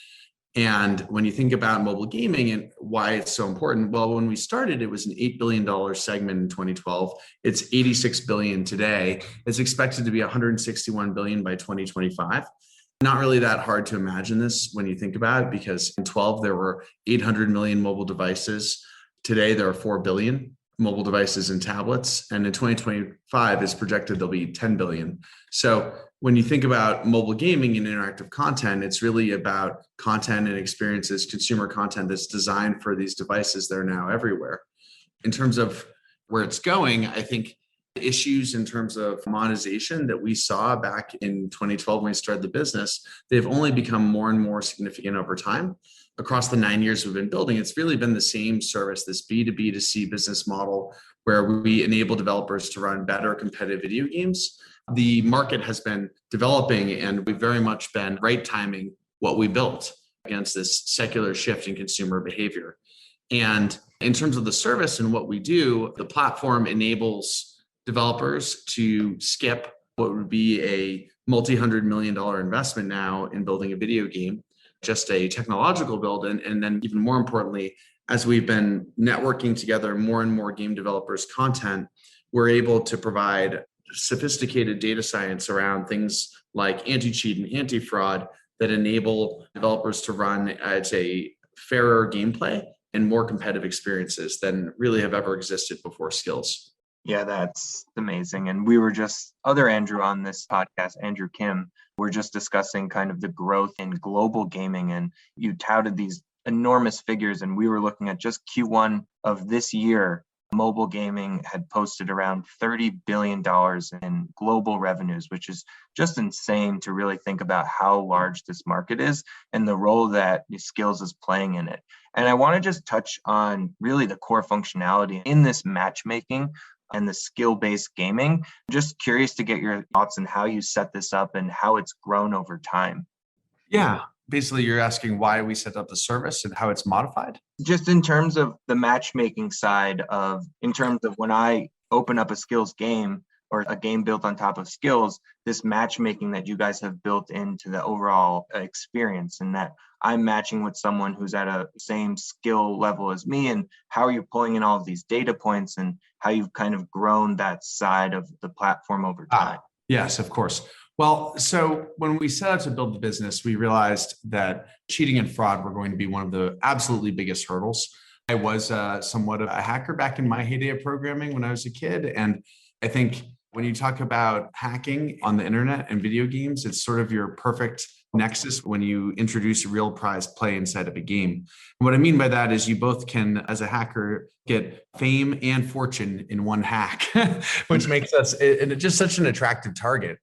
And when you think about mobile gaming and why it's so important, well, when we started, it was an $8 billion segment in 2012. It's $86 billion today. It's expected to be $161 billion by 2025. Not really that hard to imagine this when you think about it, because in 12, there were 800 million mobile devices. Today, there are 4 billion mobile devices and tablets. And in 2025, it's projected there'll be 10 billion. So when you think about mobile gaming and interactive content, it's really about content and experiences, consumer content that's designed for these devices that are now everywhere. In terms of where it's going, I think issues in terms of monetization that we saw back in 2012 when we started the business, they've only become more and more significant over time. Across the 9 years we've been building, it's really been the same service, this B2B2C business model where we enable developers to run better competitive video games. The market has been developing, and we've very much been right timing what we built against this secular shift in consumer behavior. And in terms of the service and what we do, the platform enables developers to skip what would be a multi-$100 million investment now in building a video game, just a technological build. And then even more importantly, as we've been networking together more and more game developers' content, we're able to provide sophisticated data science around things like anti-cheat and anti-fraud that enable developers to run at a fairer gameplay and more competitive experiences than really have ever existed before Skills. Yeah, that's amazing. And we were just, other Andrew on this podcast, Andrew Kim, we're just discussing kind of the growth in global gaming, and you touted these enormous figures. And we were looking at just Q1 of this year, mobile gaming had posted around $30 billion in global revenues, which is just insane to really think about how large this market is and the role that Skills is playing in it. And I want to just touch on really the core functionality in this matchmaking and the skill-based gaming. Just curious to get your thoughts on how you set this up and how it's grown over time. Yeah, basically you're asking why we set up the service and how it's modified? Just in terms of the matchmaking side of, in terms of when I open up a Skills game or a game built on top of Skills, this matchmaking that you guys have built into the overall experience, and that I'm matching with someone who's at a same skill level as me, and how are you pulling in all of these data points and how you've kind of grown that side of the platform over time? Yes, of course. Well, so when we set out to build the business, we realized that cheating and fraud were going to be one of the absolutely biggest hurdles. I was somewhat of a hacker back in my heyday of programming when I was a kid. And I think when you talk about hacking on the internet and video games, it's sort of your perfect nexus when you introduce a real prize play inside of a game. And what I mean by that is you both can, as a hacker, get fame and fortune in one hack, which makes us just such an attractive target.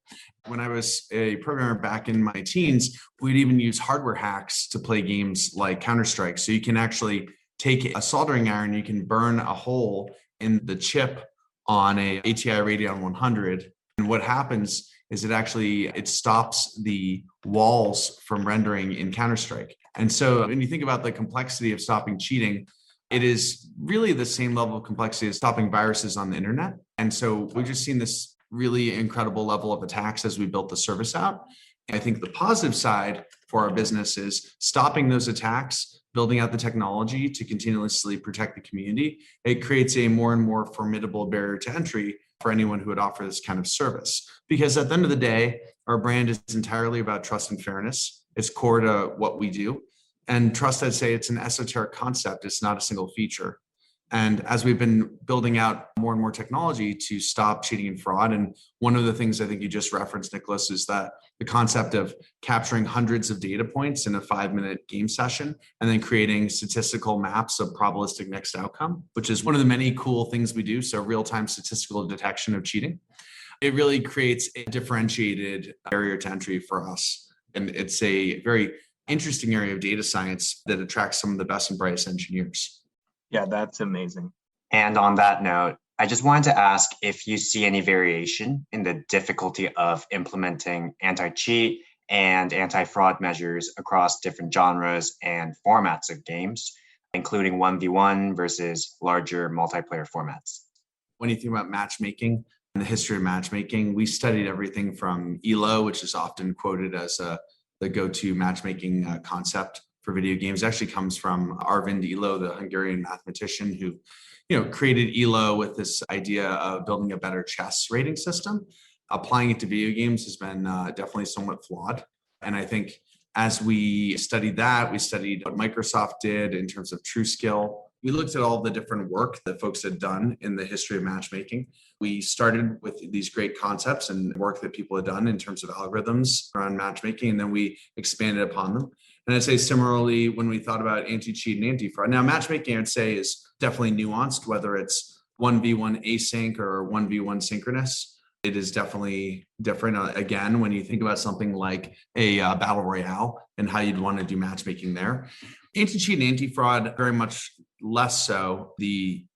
When I was a programmer back in my teens, we'd even use hardware hacks to play games like Counter-Strike. So you can actually take a soldering iron, you can burn a hole in the chip on a ATI Radeon 100. And what happens is it stops the walls from rendering in Counter-Strike. And so when you think about the complexity of stopping cheating, it is really the same level of complexity as stopping viruses on the internet. And so we've just seen this really incredible level of attacks as we built the service out. And I think the positive side for our business is stopping those attacks, building out the technology to continuously protect the community. It creates a more and more formidable barrier to entry for anyone who would offer this kind of service. Because at the end of the day, Our brand is entirely about trust and fairness. It's core to what we do. And trust, I'd say, it's an esoteric concept. It's not a single feature. And as we've been building out more and more technology to stop cheating and fraud, and one of the things I think you just referenced, Nicholas, is that the concept of capturing hundreds of data points in a 5-minute game session and then creating statistical maps of probabilistic next outcome, which is one of the many cool things we do. So real-time statistical detection of cheating. It really creates a differentiated barrier to entry for us. And it's a very interesting area of data science that attracts some of the best and brightest engineers. Yeah, that's amazing. And on that note, I just wanted to ask if you see any variation in the difficulty of implementing anti-cheat and anti-fraud measures across different genres and formats of games, including 1v1 versus larger multiplayer formats. When you think about matchmaking and the history of matchmaking, we studied everything from ELO, which is often quoted as the go-to matchmaking concept for video games. It actually comes from Arvind Elo, the Hungarian mathematician who, created ELO with this idea of building a better chess rating system. Applying it to video games has been definitely somewhat flawed. And I think as we studied that, we studied what Microsoft did in terms of true skill. We looked at all the different work that folks had done in the history of matchmaking. We started with these great concepts and work that people had done in terms of algorithms around matchmaking, and then we expanded upon them. And I'd say similarly, when we thought about anti-cheat and anti-fraud, now matchmaking, I'd say, is definitely nuanced, whether it's 1v1 async or 1v1 synchronous. It is definitely different. Again, when you think about something like a battle royale and how you'd want to do matchmaking there. Anti-cheat and anti-fraud, very much less so.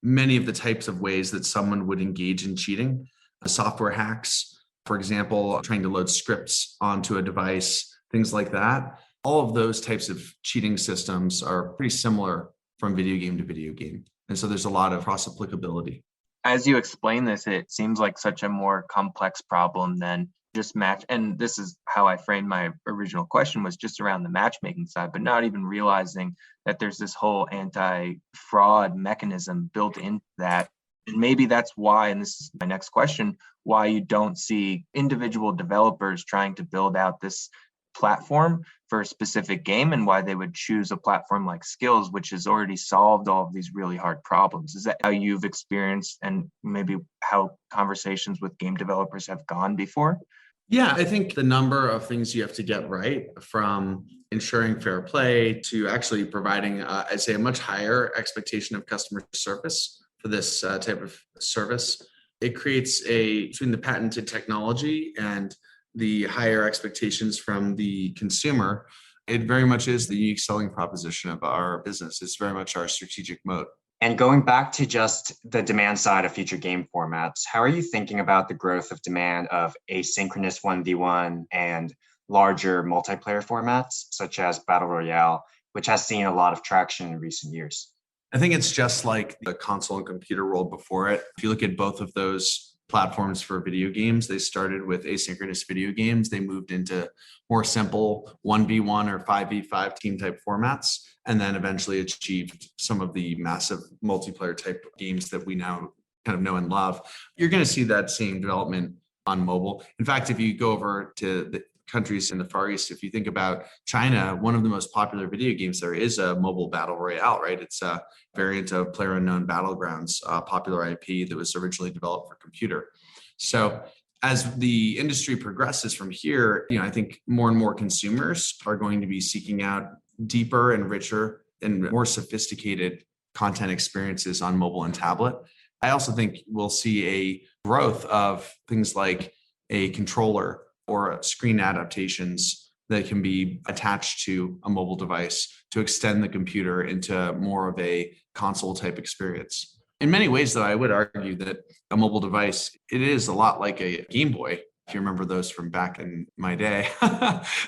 Many of the types of ways that someone would engage in cheating, software hacks, for example, trying to load scripts onto a device, things like that. All of those types of cheating systems are pretty similar from video game to video game. And so there's a lot of cross-applicability. As you explain this, it seems like such a more complex problem than just match. And this is how I framed my original question, was just around the matchmaking side, but not even realizing that there's this whole anti-fraud mechanism built into that. And maybe that's why, and this is my next question, why you don't see individual developers trying to build out this platform for a specific game, and why they would choose a platform like Skills, which has already solved all of these really hard problems. Is that how you've experienced, and maybe how conversations with game developers have gone before? Yeah, I think the number of things you have to get right, from ensuring fair play to actually providing, I'd say, a much higher expectation of customer service for this type of service. It creates between the patented technology and the higher expectations from the consumer, it very much is the unique selling proposition of our business. It's very much our strategic moat. And going back to just the demand side of future game formats, how are you thinking about the growth of demand of asynchronous 1v1 and larger multiplayer formats, such as Battle Royale, which has seen a lot of traction in recent years? I think it's just like the console and computer world before it. If you look at both of those platforms for video games, they started with asynchronous video games. They moved into more simple 1v1 or 5v5 team type formats, and then eventually achieved some of the massive multiplayer type games that we now kind of know and love. You're going to see that same development on mobile. In fact, if you go over to the countries in the Far East, if you think about China, one of the most popular video games there is a mobile battle royale, right? It's a variant of PlayerUnknown Battlegrounds, a popular IP that was originally developed for computer. So as the industry progresses from here, I think more and more consumers are going to be seeking out deeper and richer and more sophisticated content experiences on mobile and tablet. I also think we'll see a growth of things like a controller or screen adaptations that can be attached to a mobile device to extend the computer into more of a console type experience. In many ways, though, I would argue that a mobile device, it is a lot like a Game Boy. If you remember those from back in my day,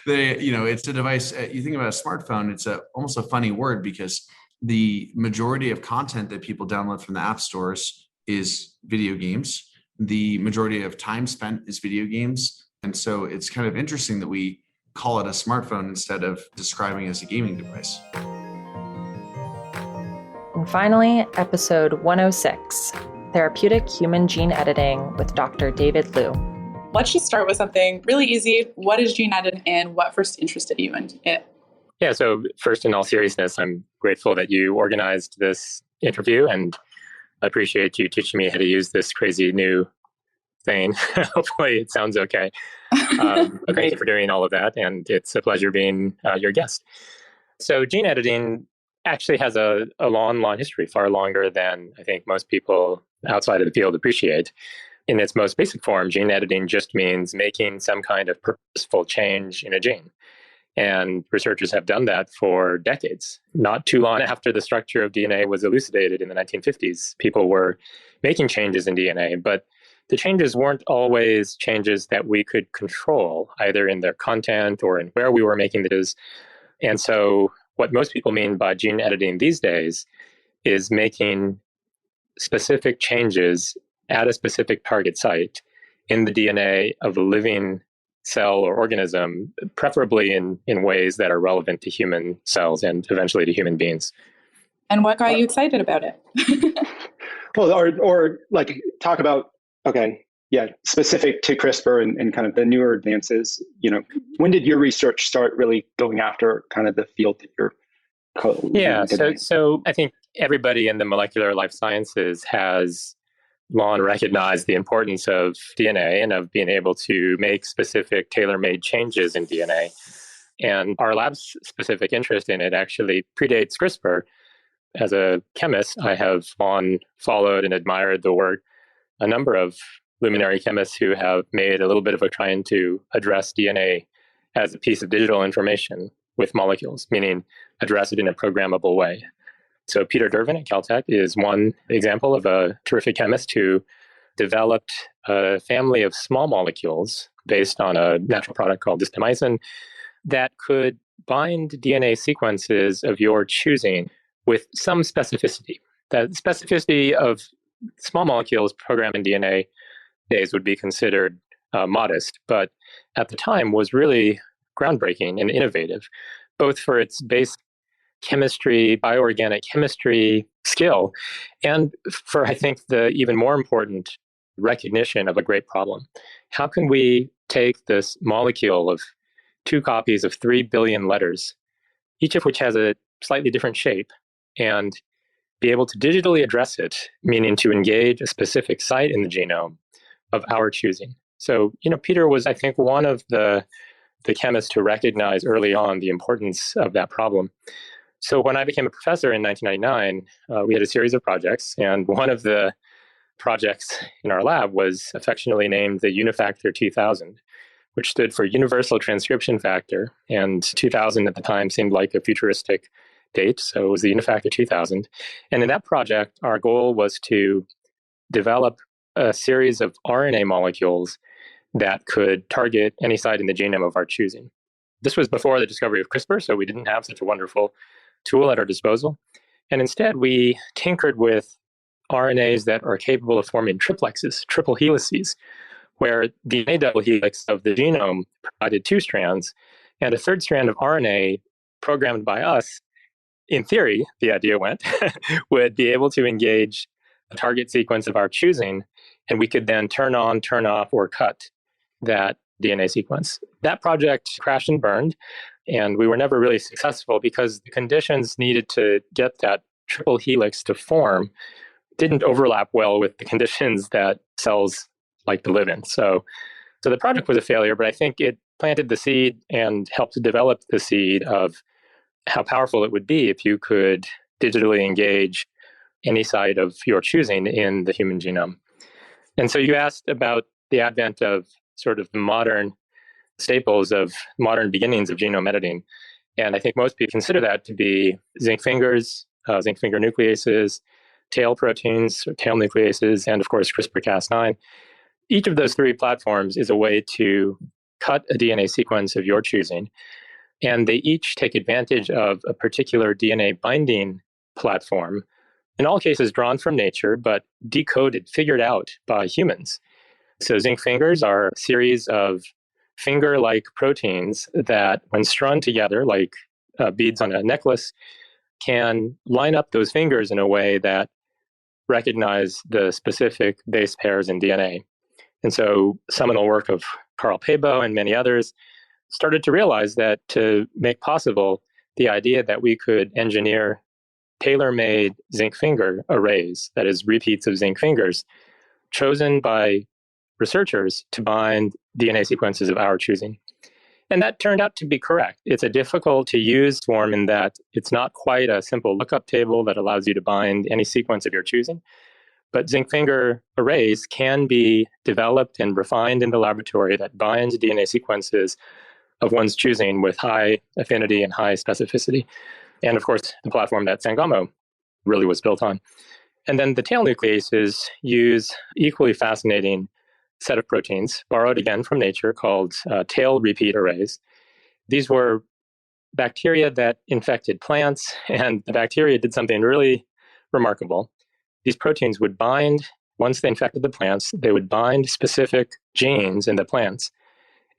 it's a device. You think about a smartphone, it's almost a funny word, because the majority of content that people download from the app stores is video games. The majority of time spent is video games. And so it's kind of interesting that we call it a smartphone instead of describing it as a gaming device. And finally, episode 106, Therapeutic Human Gene Editing with Dr. David Liu. let's just start with something really easy. What is gene editing and what first interested you in it? Yeah, so first, in all seriousness, I'm grateful that you organized this interview, and I appreciate you teaching me how to use this crazy new thing. Hopefully it sounds okay. Thank you for doing all of that, and it's a pleasure being your guest. So gene editing actually has a long history, far longer than I think most people outside of the field appreciate. In its most basic form, gene editing just means making some kind of purposeful change in a gene. And researchers have done that for decades. Not too long after the structure of DNA was elucidated in the 1950s, people were making changes in DNA, but the changes weren't always changes that we could control, either in their content or in where we were making it. And so what most people mean by gene editing these days is making specific changes at a specific target site in the DNA of a living cell or organism, preferably in ways that are relevant to human cells and eventually to human beings. And what got you excited about it? Well, or like talk about, specific to CRISPR and kind of the newer advances. When did your research start really going after kind of the field that you're so I think everybody in the molecular life sciences has long recognized the importance of DNA and of being able to make specific tailor-made changes in DNA. And our lab's specific interest in it actually predates CRISPR. As a chemist, I have long followed and admired the work a number of luminary chemists who have made a little bit of a trying to address DNA as a piece of digital information with molecules, meaning address it in a programmable way. So Peter Durbin at Caltech is one example of a terrific chemist who developed a family of small molecules based on a natural product called dystomycin that could bind DNA sequences of your choosing with some specificity. The specificity of small molecules programmed in DNA days would be considered modest, but at the time was really groundbreaking and innovative, both for its base chemistry, bioorganic chemistry skill, and for, I think, the even more important recognition of a great problem. How can we take this molecule of 2 copies of 3 billion letters, each of which has a slightly different shape, and be able to digitally address it, meaning to engage a specific site in the genome of our choosing? So, Peter was, I think, one of the chemists who recognized early on the importance of that problem. So when I became a professor in 1999, we had a series of projects, and one of the projects in our lab was affectionately named the Unifactor 2000, which stood for Universal Transcription Factor, and 2000 at the time seemed like a futuristic date, so it was the Unifactor 2000. And in that project, our goal was to develop a series of RNA molecules that could target any site in the genome of our choosing. This was before the discovery of CRISPR, so we didn't have such a wonderful tool at our disposal. And instead, we tinkered with RNAs that are capable of forming triplexes, triple helices, where the DNA double helix of the genome provided 2 strands, and a 3rd strand of RNA programmed by us, in theory, the idea went, would be able to engage a target sequence of our choosing, and we could then turn on, turn off, or cut that DNA sequence. That project crashed and burned, and we were never really successful because the conditions needed to get that triple helix to form didn't overlap well with the conditions that cells like to live in. So the project was a failure, but I think it planted the seed and helped to develop the seed of how powerful it would be if you could digitally engage any site of your choosing in the human genome. And so you asked about the advent of sort of the modern staples of modern beginnings of genome editing. And I think most people consider that to be zinc fingers, zinc finger nucleases, tail proteins, or tail nucleases, and of course CRISPR-Cas9. Each of those 3 platforms is a way to cut a DNA sequence of your choosing. And they each take advantage of a particular DNA binding platform, in all cases drawn from nature, but decoded, figured out by humans. So zinc fingers are a series of finger-like proteins that, when strung together like beads on a necklace, can line up those fingers in a way that recognize the specific base pairs in DNA. And so seminal work of Carl Paybo and many others started to realize that to make possible the idea that we could engineer tailor-made zinc finger arrays, that is, repeats of zinc fingers, chosen by researchers to bind DNA sequences of our choosing. And that turned out to be correct. It's a difficult to use form in that it's not quite a simple lookup table that allows you to bind any sequence of your choosing. But zinc finger arrays can be developed and refined in the laboratory that binds DNA sequences of one's choosing with high affinity and high specificity. And of course, the platform that Sangamo really was built on. And then the tail nucleases use equally fascinating set of proteins, borrowed again from nature, called tail repeat arrays. These were bacteria that infected plants, and the bacteria did something really remarkable. These proteins would bind, once they infected the plants, they would bind specific genes in the plants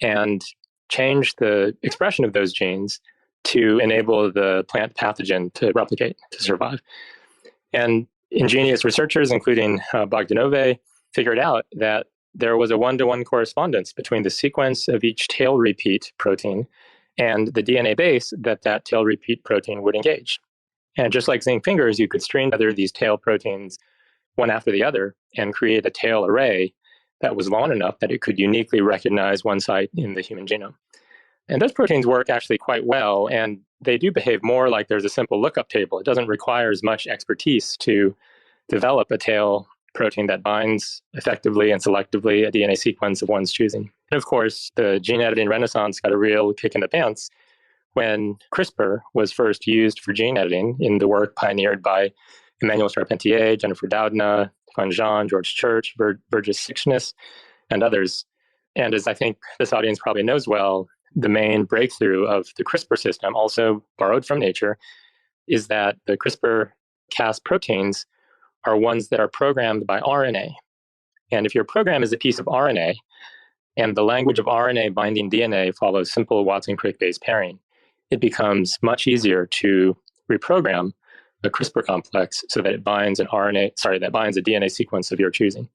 and change the expression of those genes to enable the plant pathogen to replicate, to survive. And ingenious researchers, including Bogdanove, figured out that there was a one-to-one correspondence between the sequence of each tail repeat protein and the DNA base that that tail repeat protein would engage. And just like zinc fingers, you could string together these tail proteins one after the other and create a tail array that was long enough that it could uniquely recognize one site in the human genome. And those proteins work actually quite well, and they do behave more like there's a simple lookup table. It doesn't require as much expertise to develop a tail protein that binds effectively and selectively a DNA sequence of one's choosing. And of course, the gene editing renaissance got a real kick in the pants when CRISPR was first used for gene editing in the work pioneered by Emmanuel Charpentier, Jennifer Doudna, Fun Jean, George Church, Burgess Sixness, and others. And as I think this audience probably knows well, the main breakthrough of the CRISPR system, also borrowed from nature, is that the CRISPR-Cas proteins are ones that are programmed by RNA. And if your program is a piece of RNA, and the language of RNA binding DNA follows simple Watson-Crick base pairing, it becomes much easier to reprogram a CRISPR complex so that it binds that binds a DNA sequence of your choosing.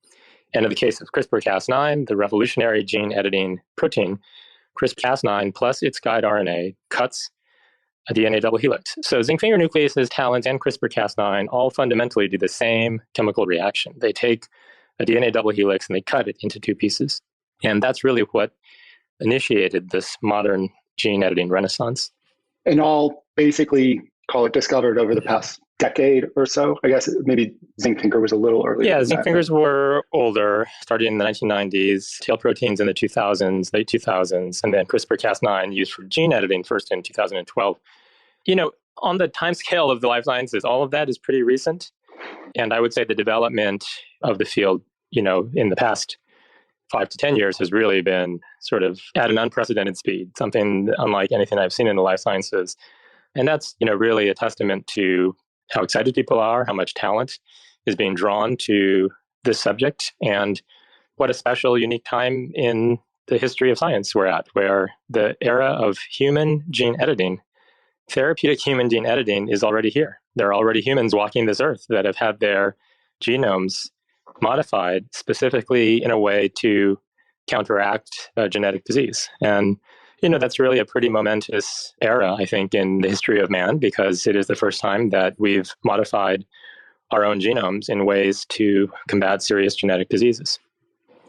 And in the case of CRISPR-Cas9, the revolutionary gene editing protein, CRISPR-Cas9 plus its guide RNA cuts a DNA double helix. So zinc finger nucleases, talons, and CRISPR-Cas9 all fundamentally do the same chemical reaction. They take a DNA double helix and they cut it into two pieces. And that's really what initiated this modern gene editing renaissance. And all basically, call it discovered over the past decade or so. I guess maybe zinc finger was a little earlier. Yeah, zinc fingers were older, started in the 1990s, tail proteins in the 2000s, late 2000s, and then CRISPR-Cas9 used for gene editing first in 2012. You know, on the timescale of the life sciences, all of that is pretty recent. And I would say the development of the field, in the past 5 to 10 years has really been sort of at an unprecedented speed, something unlike anything I've seen in the life sciences. And that's, really a testament to how excited people are, how much talent is being drawn to this subject, and what a special, unique time in the history of science we're at, where the era of human gene editing, therapeutic human gene editing, is already here. There are already humans walking this earth that have had their genomes modified specifically in a way to counteract genetic disease. And that's really a pretty momentous era, I think, in the history of man, because it is the first time that we've modified our own genomes in ways to combat serious genetic diseases.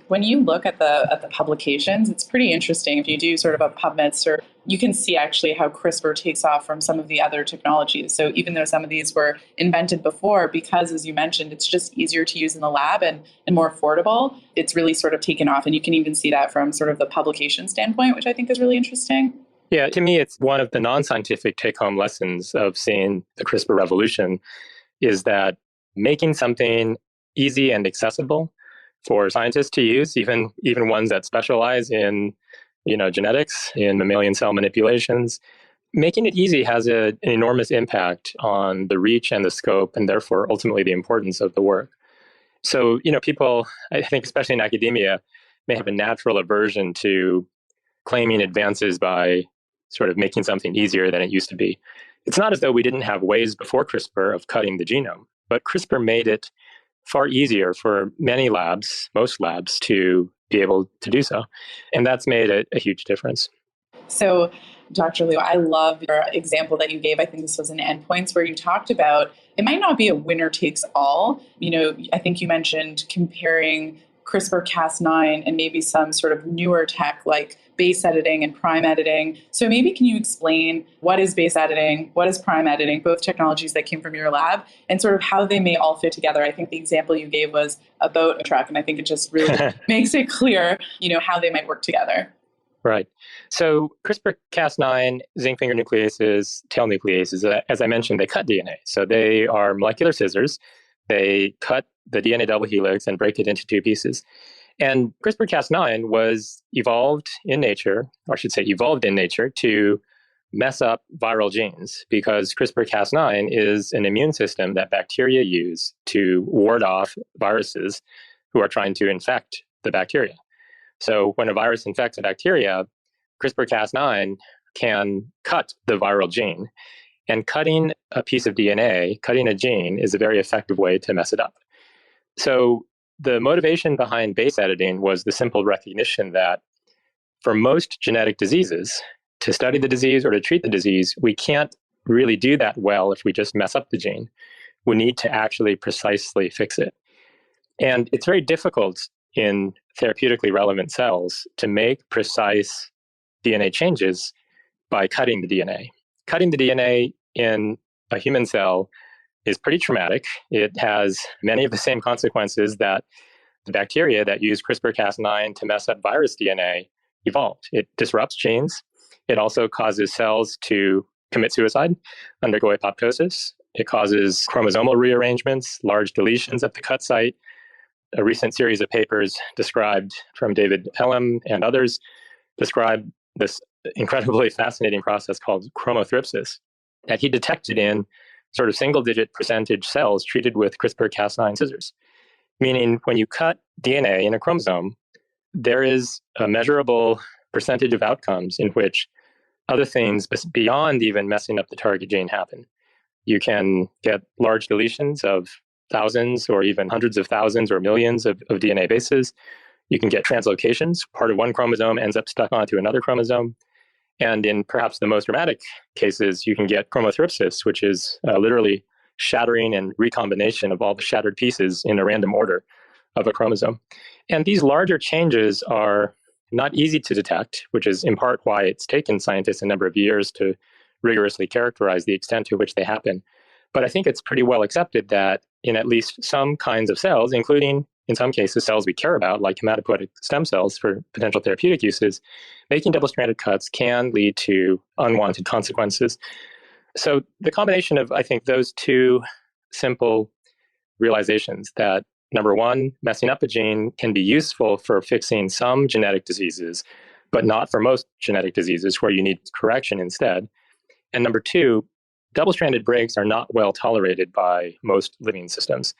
When you look at the publications, it's pretty interesting. If you do sort of a PubMed search, you can see actually how CRISPR takes off from some of the other technologies. So even though some of these were invented before, because as you mentioned, it's just easier to use in the lab and more affordable, it's really sort of taken off. And you can even see that from sort of the publication standpoint, which I think is really interesting. Yeah, to me, it's one of the non-scientific take-home lessons of seeing the CRISPR revolution is that making something easy and accessible for scientists to use, even ones that specialize in, genetics, in mammalian cell manipulations, making it easy has an enormous impact on the reach and the scope, and therefore ultimately the importance of the work. So, people, I think, especially in academia, may have a natural aversion to claiming advances by sort of making something easier than it used to be. It's not as though we didn't have ways before CRISPR of cutting the genome, but CRISPR made it far easier for many labs, most labs, to be able to do so. And that's made a huge difference. So, Dr. Liu, I love your example that you gave. I think this was in Endpoints where you talked about it might not be a winner takes all. I think you mentioned comparing CRISPR-Cas9 and maybe some sort of newer tech like base editing and prime editing. So maybe can you explain what is base editing, what is prime editing, both technologies that came from your lab, and sort of how they may all fit together? I think the example you gave was a boat, a truck, and I think it just really makes it clear, how they might work together. Right. So CRISPR-Cas9, zinc finger nucleases, tail nucleases, as I mentioned, they cut DNA. So they are molecular scissors. They cut the DNA double helix and break it into two pieces. And CRISPR-Cas9 was evolved in nature to mess up viral genes, because CRISPR-Cas9 is an immune system that bacteria use to ward off viruses who are trying to infect the bacteria. So when a virus infects a bacteria, CRISPR-Cas9 can cut the viral gene. And cutting a piece of DNA, cutting a gene, is a very effective way to mess it up. So the motivation behind base editing was the simple recognition that for most genetic diseases, to study the disease or to treat the disease, we can't really do that well if we just mess up the gene. We need to actually precisely fix it. And it's very difficult in therapeutically relevant cells to make precise DNA changes by cutting the DNA. Cutting the DNA in a human cell is pretty traumatic. It has many of the same consequences that the bacteria that use CRISPR-Cas9 to mess up virus DNA evolved. It disrupts genes. It also causes cells to commit suicide, undergo apoptosis. It causes chromosomal rearrangements, large deletions at the cut site. A recent series of papers described from David Pelham and others describe this incredibly fascinating process called chromothripsis that he detected in sort of single-digit percentage cells treated with CRISPR-Cas9 scissors. Meaning when you cut DNA in a chromosome, there is a measurable percentage of outcomes in which other things beyond even messing up the target gene happen. You can get large deletions of thousands or even hundreds of thousands or millions of DNA bases. You can get translocations. Part of one chromosome ends up stuck onto another chromosome. And in perhaps the most dramatic cases, you can get chromothripsis, which is literally shattering and recombination of all the shattered pieces in a random order of a chromosome. And these larger changes are not easy to detect, which is in part why it's taken scientists a number of years to rigorously characterize the extent to which they happen. But I think it's pretty well accepted that in at least some kinds of cells, including in some cases cells we care about, like hematopoietic stem cells for potential therapeutic uses, making double-stranded cuts can lead to unwanted consequences. So the combination of, I think, those two simple realizations that, number one, messing up a gene can be useful for fixing some genetic diseases, but not for most genetic diseases where you need correction instead. And number two, double-stranded breaks are not well tolerated by most living systems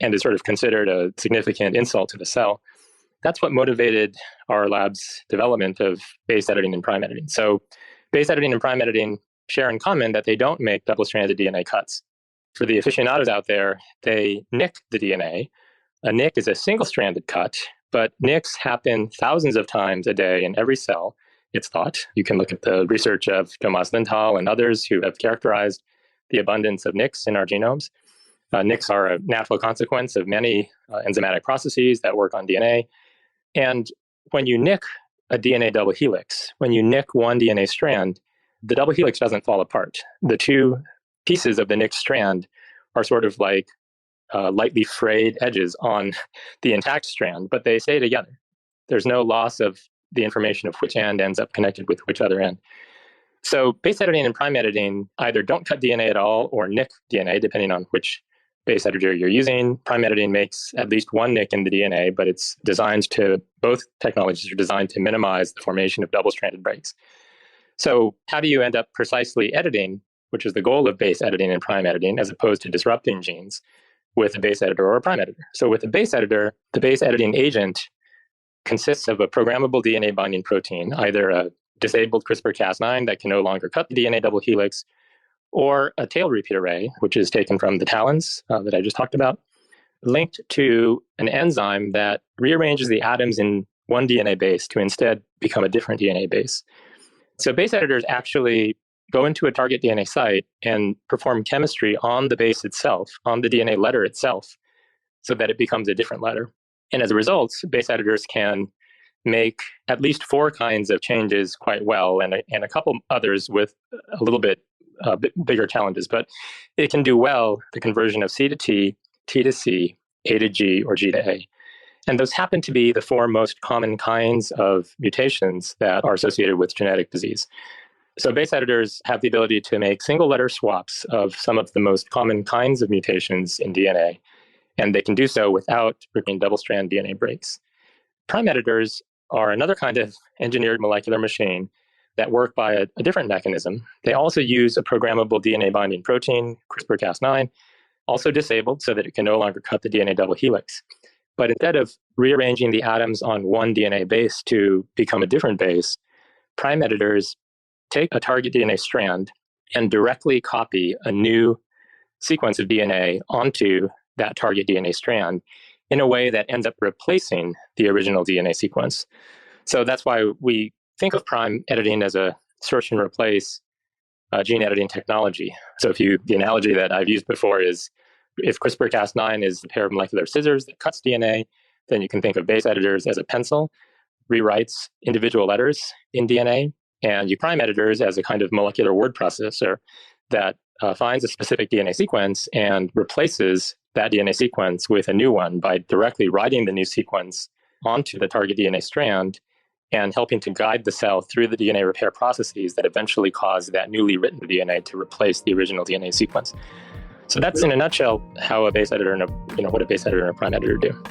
and is sort of considered a significant insult to the cell. That's what motivated our lab's development of base editing and prime editing. So base editing and prime editing share in common that they don't make double-stranded DNA cuts. For the aficionados out there, they nick the DNA. A nick is a single-stranded cut, but nicks happen thousands of times a day in every cell, it's thought. You can look at the research of Thomas Linthal and others who have characterized the abundance of nicks in our genomes. Nicks are a natural consequence of many enzymatic processes that work on DNA. And when you nick a DNA double helix, when you nick one DNA strand, the double helix doesn't fall apart. The two pieces of the nicked strand are sort of like lightly frayed edges on the intact strand, but they stay together. There's no loss of the information of which end ends up connected with which other end. So base editing and prime editing either don't cut DNA at all or nick DNA, depending on which base editor you're using. Prime editing makes at least one nick in the DNA, but it's designed to, both technologies are designed to minimize the formation of double-stranded breaks. So how do you end up precisely editing, which is the goal of base editing and prime editing, as opposed to disrupting genes with a base editor or a prime editor? So with a base editor, the base editing agent consists of a programmable DNA binding protein, either a disabled CRISPR-Cas9 that can no longer cut the DNA double helix, or a tail repeat array, which is taken from the talons that I just talked about, linked to an enzyme that rearranges the atoms in one DNA base to instead become a different DNA base. So base editors actually go into a target DNA site and perform chemistry on the base itself, on the DNA letter itself, so that it becomes a different letter. And as a result, base editors can make at least 4 kinds of changes quite well, and a couple others with a little bit bigger challenges. But it can do well the conversion of C to T, T to C, A to G, or G to A. And those happen to be the 4 most common kinds of mutations that are associated with genetic disease. So base editors have the ability to make single letter swaps of some of the most common kinds of mutations in DNA, and they can do so without repeating double-strand DNA breaks. Prime editors are another kind of engineered molecular machine that work by a different mechanism. They also use a programmable DNA binding protein, CRISPR-Cas9, also disabled so that it can no longer cut the DNA double helix. But instead of rearranging the atoms on one DNA base to become a different base, prime editors take a target DNA strand and directly copy a new sequence of DNA onto that target DNA strand in a way that ends up replacing the original DNA sequence. So that's why we think of prime editing as a search and replace gene editing technology. So the analogy that I've used before is, if CRISPR-Cas9 is a pair of molecular scissors that cuts DNA, then you can think of base editors as a pencil, rewrites individual letters in DNA, and prime editors as a kind of molecular word processor that finds a specific DNA sequence and replaces that DNA sequence with a new one by directly writing the new sequence onto the target DNA strand and helping to guide the cell through the DNA repair processes that eventually cause that newly written DNA to replace the original DNA sequence. So that's in a nutshell how a base editor and what a base editor and a prime editor do.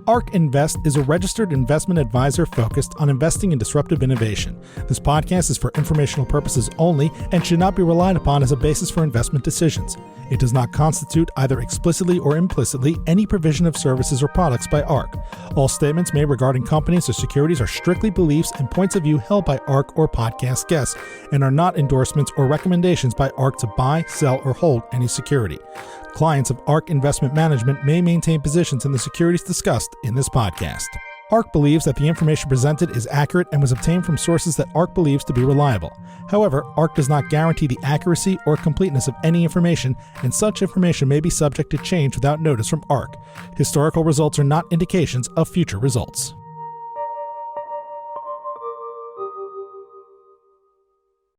ARK Invest is a registered investment advisor focused on investing in disruptive innovation. This podcast is for informational purposes only and should not be relied upon as a basis for investment decisions. It does not constitute, either explicitly or implicitly, any provision of services or products by ARK. All statements made regarding companies or securities are strictly beliefs and points of view held by ARK or podcast guests and are not endorsements or recommendations by ARK to buy, sell, or hold any security. Clients of ARK Investment Management may maintain positions in the securities discussed in this podcast. ARK believes that the information presented is accurate and was obtained from sources that ARK believes to be reliable. However, ARK does not guarantee the accuracy or completeness of any information, and such information may be subject to change without notice from ARK. Historical results are not indications of future results.